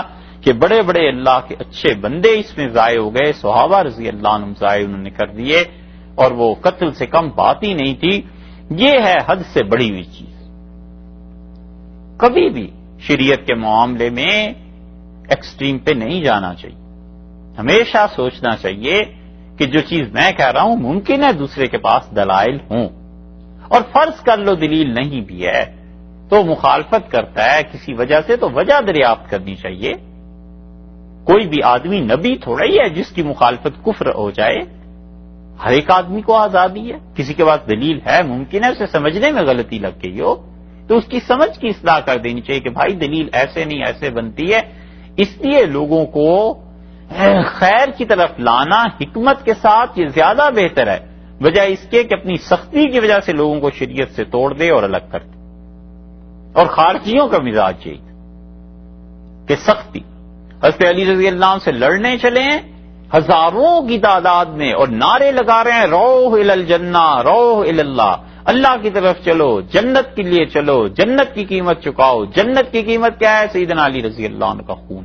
کہ بڑے بڑے اللہ کے اچھے بندے اس میں ضائع ہو گئے. صحابہ رضی اللہ عنہ ضائع انہوں نے کر دیے، اور وہ قتل سے کم بات ہی نہیں تھی. یہ ہے حد سے بڑی ہوئی چیز. کبھی بھی شریعت کے معاملے میں ایکسٹریم پہ نہیں جانا چاہیے. ہمیشہ سوچنا چاہیے کہ جو چیز میں کہہ رہا ہوں ممکن ہے دوسرے کے پاس دلائل ہوں، اور فرض کر لو دلیل نہیں بھی ہے تو مخالفت کرتا ہے کسی وجہ سے تو وجہ دریافت کرنی چاہیے. کوئی بھی آدمی نبی تھوڑا ہی ہے جس کی مخالفت کفر ہو جائے. ہر ایک آدمی کو آزادی ہے، کسی کے پاس دلیل ہے، ممکن ہے اسے سمجھنے میں غلطی لگ گئی ہو تو اس کی سمجھ کی اصلاح کر دینی چاہیے کہ بھائی دلیل ایسے نہیں ایسے بنتی ہے. اس لیے لوگوں کو خیر کی طرف لانا حکمت کے ساتھ یہ زیادہ بہتر ہے بجائے اس کے کہ اپنی سختی کی وجہ سے لوگوں کو شریعت سے توڑ دے اور الگ کر دے. اور خارجیوں کا مزاج یہی تھا کہ سختی. حضرت علی رضی اللہ عنہ سے لڑنے چلے ہیں ہزاروں کی تعداد میں اور نعرے لگا رہے ہیں روح الی الجنہ روح الی اللہ، اللہ کی طرف چلو، جنت کے لیے چلو، جنت کی قیمت چکاؤ. جنت کی قیمت کیا ہے؟ سیدنا علی رضی اللہ عنہ کا خون.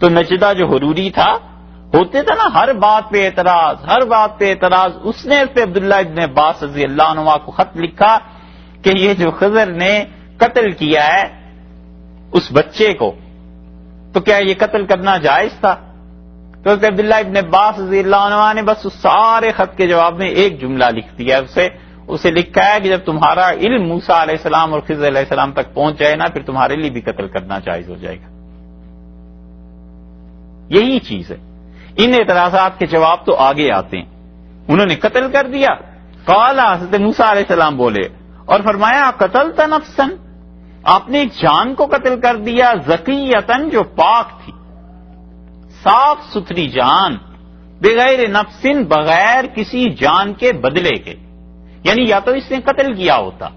تو نجدہ جو حروری تھا، ہوتے تھا نا ہر بات پہ اعتراض، ہر بات پہ اعتراض. اس نے پہ عبداللہ ابن عباس رضی اللہ عنہ کو خط لکھا کہ یہ جو خضر نے قتل کیا ہے اس بچے کو، تو کیا یہ قتل کرنا جائز تھا؟ تو عبداللہ ابن عباس رضی اللہ عنہ نے بس اس سارے خط کے جواب میں ایک جملہ لکھ دیا. اسے لکھا ہے کہ جب تمہارا علم موسیٰ علیہ السلام اور خضر علیہ السلام تک پہنچ جائے نا، پھر تمہارے لیے بھی قتل کرنا جائز ہو جائے گا. یہی چیز ہے. ان اعتراضات کے جواب تو آگے آتے ہیں. انہوں نے قتل کر دیا. قال حضرت موسیٰ علیہ السلام بولے اور فرمایا قتلت نفسا، آپ نے ایک جان کو قتل کر دیا، زکیۃً جو پاک تھی، صاف ستھری جان، بغیر نفس بغیر کسی جان کے بدلے کے. یعنی یا تو اس نے قتل کیا ہوتا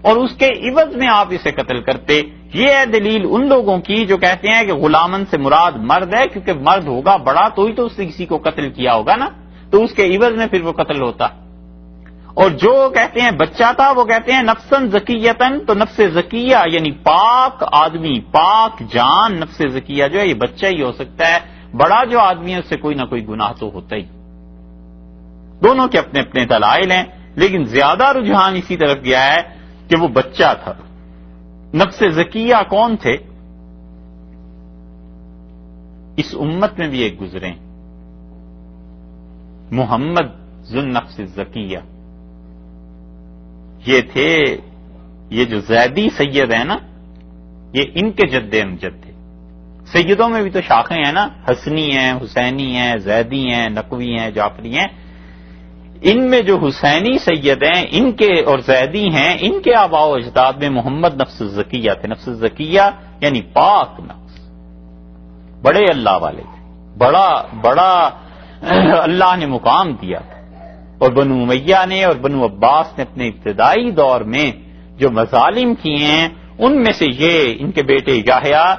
اور اس کے عوض میں آپ اسے قتل کرتے. یہ ہے دلیل ان لوگوں کی جو کہتے ہیں کہ غلامن سے مراد مرد ہے، کیونکہ مرد ہوگا بڑا تو ہی تو اس نے کسی کو قتل کیا ہوگا نا، تو اس کے عوض میں پھر وہ قتل ہوتا. اور جو کہتے ہیں بچہ تھا وہ کہتے ہیں نفسن زکیتن، تو نفس زکیہ یعنی پاک آدمی، پاک جان. نفس زکیہ جو ہے یہ بچہ ہی ہو سکتا ہے، بڑا جو آدمی ہے اس سے کوئی نہ کوئی گناہ تو ہوتا ہی. دونوں کے اپنے اپنے دلائل ہیں، لیکن زیادہ رجحان اسی طرف گیا ہے کہ وہ بچہ تھا. نفس زکیہ کون تھے؟ اس امت میں بھی ایک گزرے، محمد ذو النفس الزکیہ. یہ تھے، یہ جو زیدی سید ہیں نا، یہ ان کے جد امجد تھے. سیدوں میں بھی تو شاخیں ہیں نا، حسنی ہیں، حسینی ہیں، زیدی ہیں، نقوی ہیں، جعفری ہیں. ان میں جو حسینی سید ہیں ان کے اور زیدی ہیں، ان کے آباء و اجداد میں محمد نفس الزکیہ تھے. نفس الزکیہ یعنی پاک نفس، بڑے اللہ والے تھے، بڑا اللہ نے مقام دیا تھا. اور بنو امیہ نے اور بنو عباس نے اپنے ابتدائی دور میں جو مظالم کیے ہیں ان میں سے یہ ان کے بیٹے یحییٰ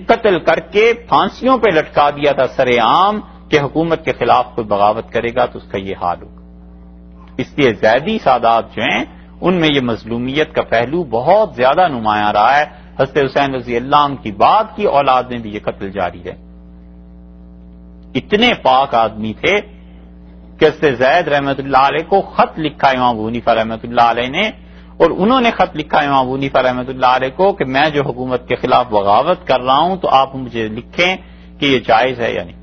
قتل کر کے پھانسیوں پہ لٹکا دیا تھا سر عام کہ حکومت کے خلاف کوئی بغاوت کرے گا تو اس کا یہ حال ہوگا. اس لیے زیدی سادات جو ہیں ان میں یہ مظلومیت کا پہلو بہت زیادہ نمایاں رہا ہے. حضرت حسین رضی اللہ عنہ کی بعد کی اولاد میں بھی یہ قتل جاری ہے. اتنے پاک آدمی تھے کہ حضرت زید رحمۃ اللہ علیہ کو خط لکھا امام ابو حنیفہ رحمۃ اللہ علیہ نے، اور انہوں نے خط لکھا امام ابو حنیفہ رحمۃ اللہ علیہ کو کہ میں جو حکومت کے خلاف بغاوت کر رہا ہوں تو آپ مجھے لکھیں کہ یہ جائز ہے یا نہیں.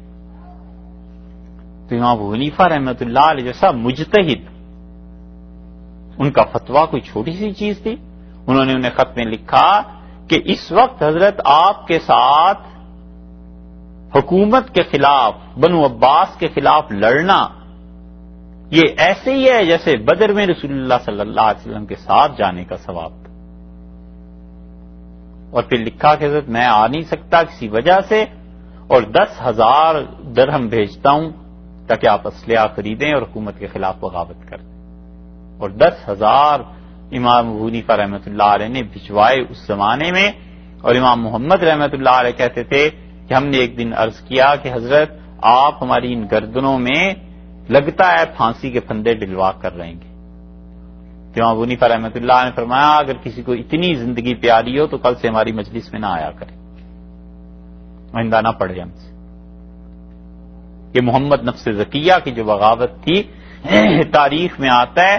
تو امام ابو حنیفہ رحمۃ اللہ علیہ جیسا مجتہد، ان کا فتویٰ کوئی چھوٹی سی چیز تھی. انہوں نے انہیں خط میں لکھا کہ اس وقت حضرت آپ کے ساتھ حکومت کے خلاف، بنو عباس کے خلاف لڑنا یہ ایسے ہی ہے جیسے بدر میں رسول اللہ صلی اللہ علیہ وسلم کے ساتھ جانے کا ثواب تھا. اور پھر لکھا کہ حضرت میں آ نہیں سکتا کسی وجہ سے، اور 10,000 درہم بھیجتا ہوں تاکہ آپ اسلحہ خریدیں اور حکومت کے خلاف بغاوت کریں. اور 10,000 امام ابو حنیفہ رحمۃ اللہ علیہ نے بھجوائے اس زمانے میں. اور امام محمد رحمۃ اللہ علیہ کہتے تھے کہ ہم نے ایک دن عرض کیا کہ حضرت آپ ہماری ان گردنوں میں لگتا ہے پھانسی کے پھندے ڈلوا کر رہیں گے. امام ابو حنیفہ رحمۃ اللہ نے فرمایا اگر کسی کو اتنی زندگی پیاری ہو تو کل سے ہماری مجلس میں نہ آیا کرے، آئندہ نہ پڑھے ہم سے. کہ محمد نفس زکیہ کی جو بغاوت تھی تاریخ میں آتا ہے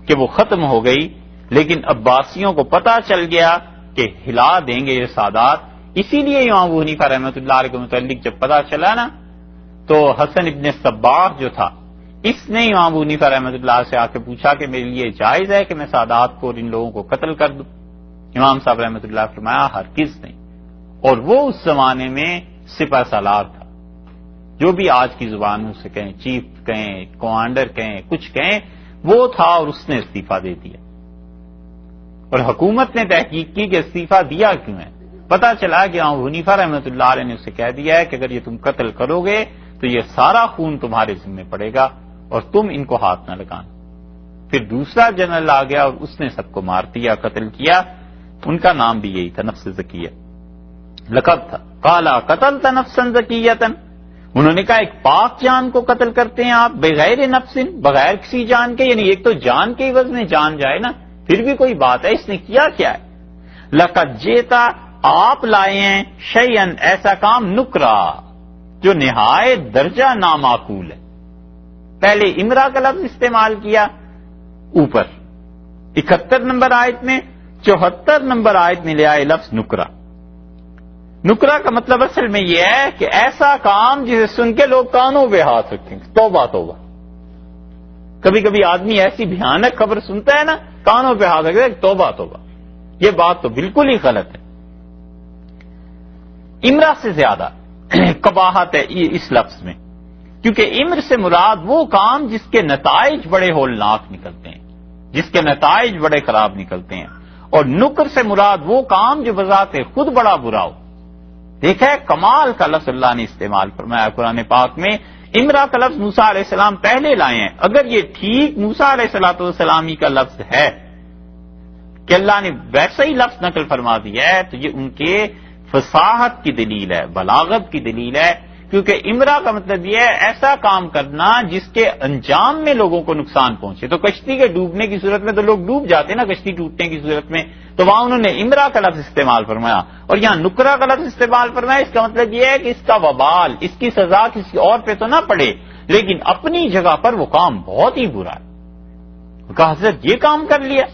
کہ وہ ختم ہو گئی، لیکن عباسیوں کو پتا چل گیا کہ ہلا دیں گے یہ سادات. اسی لیے امام ابو حنیفہ رحمۃ اللہ علیہ کے متعلق جب پتا چلا نا تو حسن ابن صباح جو تھا اس نے امام ابو حنیفہ رحمۃ اللہ سے آ کے پوچھا کہ میرے لیے جائز ہے کہ میں سادات کو اور ان لوگوں کو قتل کر دوں؟ امام صاحب رحمۃ اللہ نے فرمایا ہرگز نہیں. اور وہ اس زمانے میں سپہ سالار تھا، جو بھی آج کی زبانوں سے کہیں چیف کہیں، کمانڈر کہیں، کچھ کہیں، وہ تھا اور اس نے استعفیٰ دے دیا. اور حکومت نے تحقیق کی کہ استعفیٰ دیا کیوں ہے. پتا چلا کہ امام حنیفہ رحمۃ اللہ علیہ نے اسے کہہ دیا ہے کہ اگر یہ تم قتل کرو گے تو یہ سارا خون تمہارے ذمہ پڑے گا اور تم ان کو ہاتھ نہ لگانا. پھر دوسرا جنرل آ گیا اور اس نے سب کو مار دیا، قتل کیا. ان کا نام بھی یہی تھا، نفس زکیہ. لقد تھا قالا قتلت نفسا زکیۃ، انہوں نے کہا ایک پاک جان کو قتل کرتے ہیں آپ، بغیر نفس، بغیر کسی جان کے. یعنی ایک تو جان کے عوض میں جان جائے نا، پھر بھی کوئی بات ہے، اس نے کیا کیا ہے. لقد جئتا، آپ لائے ہیں، شیئن، ایسا کام، نکرا، جو نہایت درجہ نامعقول ہے. پہلے امرا کا لفظ استعمال کیا اوپر 71 نمبر آیت میں، 74 نمبر آیت میں لے آئے لفظ نکرا. نکرا کا مطلب اصل میں یہ ہے کہ ایسا کام جسے سن کے لوگ کانوں پہ ہاتھ رکھیں گے. توبہ توبہ. کبھی کبھی آدمی ایسی بھیانک خبر سنتا ہے نا، کانوں پہ ہاتھ رکھے، توبہ توبہ. یہ بات تو بالکل ہی غلط ہے. امرا سے زیادہ قباحت ہے اس لفظ میں، کیونکہ امر سے مراد وہ کام جس کے نتائج بڑے ہولناک نکلتے ہیں، جس کے نتائج بڑے خراب نکلتے ہیں. اور نکر سے مراد وہ کام جو بذات خود بڑا برا ہو. دیکھا ہے کمال کا لفظ اللہ نے استعمال فرمایا قرآن پاک میں. امرا کا لفظ موسیٰ علیہ السلام پہلے لائے ہیں. اگر یہ ٹھیک موسیٰ علیہ السلام ہی کا لفظ ہے کہ اللہ نے ویسا ہی لفظ نقل فرما دیا ہے، تو یہ ان کے فصاحت کی دلیل ہے، بلاغت کی دلیل ہے. کیونکہ امرا کا مطلب یہ ہے ایسا کام کرنا جس کے انجام میں لوگوں کو نقصان پہنچے. تو کشتی کے ڈوبنے کی صورت میں تو لوگ ڈوب جاتے ہیں نا، کشتی ٹوٹنے کی صورت میں، تو وہاں انہوں نے امرا کا لفظ استعمال فرمایا. اور یہاں نکرا کا لفظ استعمال فرمایا. اس کا مطلب یہ ہے کہ اس کا وبال، اس کی سزا کسی اور پہ تو نہ پڑے، لیکن اپنی جگہ پر وہ کام بہت ہی برا ہے. کہا حضرت یہ کام کر لیا.